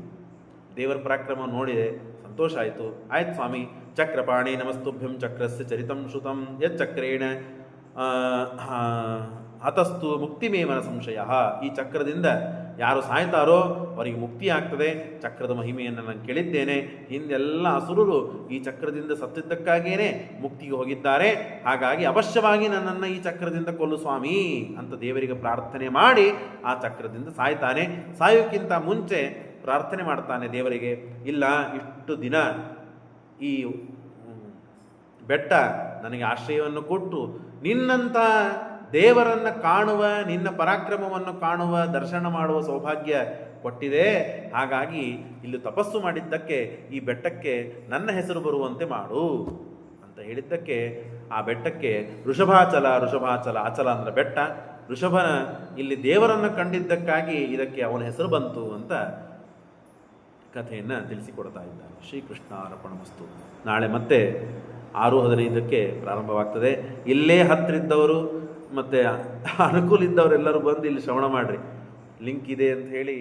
ದೇವರ ಪರಾಕ್ರಮ ನೋಡಿದೆ, ಸಂತೋಷ ಆಯಿತು. ಆಯ್ತು ಸ್ವಾಮಿ, ಚಕ್ರಪಾಣಿ ನಮಸ್ತುಭ್ಯಂ ಚಕ್ರಸ್ಯ ಚರಿತಂ ಶ್ರುತಂ ಯಚ್ಚಕ್ರೇಣ ಹತಸ್ತು ಮುಕ್ತಿಮೇವನ ಸಂಶಯ. ಈ ಚಕ್ರದಿಂದ ಯಾರು ಸಾಯ್ತಾರೋ ಅವರಿಗೆ ಮುಕ್ತಿ ಆಗ್ತದೆ. ಚಕ್ರದ ಮಹಿಮೆಯನ್ನು ನಾನು ಕೇಳಿದ್ದೇನೆ. ಹಿಂದೆಲ್ಲ ಅಸುರರು ಈ ಚಕ್ರದಿಂದ ಸತ್ತಿದ್ದಕ್ಕಾಗಿಯೇ ಮುಕ್ತಿಗೆ ಹೋಗಿದ್ದಾರೆ. ಹಾಗಾಗಿ ಅವಶ್ಯವಾಗಿ ನನ್ನನ್ನು ಈ ಚಕ್ರದಿಂದ ಕೊಲ್ಲು ಸ್ವಾಮಿ ಅಂತ ದೇವರಿಗೆ ಪ್ರಾರ್ಥನೆ ಮಾಡಿ ಆ ಚಕ್ರದಿಂದ ಸಾಯ್ತಾನೆ. ಸಾಯೋಕ್ಕಿಂತ ಮುಂಚೆ ಪ್ರಾರ್ಥನೆ ಮಾಡ್ತಾನೆ ದೇವರಿಗೆ, ಇಲ್ಲ ಇಷ್ಟು ದಿನ ಈ ಬೆಟ್ಟ ನನಗೆ ಆಶ್ರಯವನ್ನು ಕೊಟ್ಟು ನಿನ್ನಂಥ ದೇವರನ್ನು ಕಾಣುವ, ನಿನ್ನ ಪರಾಕ್ರಮವನ್ನು ಕಾಣುವ, ದರ್ಶನ ಮಾಡುವ ಸೌಭಾಗ್ಯ ಕೊಟ್ಟಿದೆ. ಹಾಗಾಗಿ ಇಲ್ಲಿ ತಪಸ್ಸು ಮಾಡಿದ್ದಕ್ಕೆ ಈ ಬೆಟ್ಟಕ್ಕೆ ನನ್ನ ಹೆಸರು ಬರುವಂತೆ ಮಾಡು ಅಂತ ಹೇಳಿದ್ದಕ್ಕೆ ಆ ಬೆಟ್ಟಕ್ಕೆ ವೃಷಭಾಚಲ, ಅಚಲ ಅಂದರೆ ಬೆಟ್ಟ. ವೃಷಭನ ಇಲ್ಲಿ ದೇವರನ್ನು ಕಂಡಿದ್ದಕ್ಕಾಗಿ ಇದಕ್ಕೆ ಅವನ ಹೆಸರು ಬಂತು ಅಂತ ಕಥೆಯನ್ನು ತಿಳಿಸಿಕೊಡ್ತಾ ಇದ್ದಾರೆ. ಶ್ರೀಕೃಷ್ಣ ಅರ್ಪಣಮಸ್ತು. ನಾಳೆ ಮತ್ತೆ 6:15ಕ್ಕೆ ಪ್ರಾರಂಭವಾಗ್ತದೆ. ಇಲ್ಲೇ ಹತ್ತಿರಿದ್ದವರು ಮತ್ತು ಅನುಕೂಲ ಇದ್ದವರೆಲ್ಲರೂ ಬಂದು ಇಲ್ಲಿ ಶ್ರವಣ ಮಾಡಿರಿ. ಲಿಂಕ್ ಇದೆ ಅಂತ ಹೇಳಿ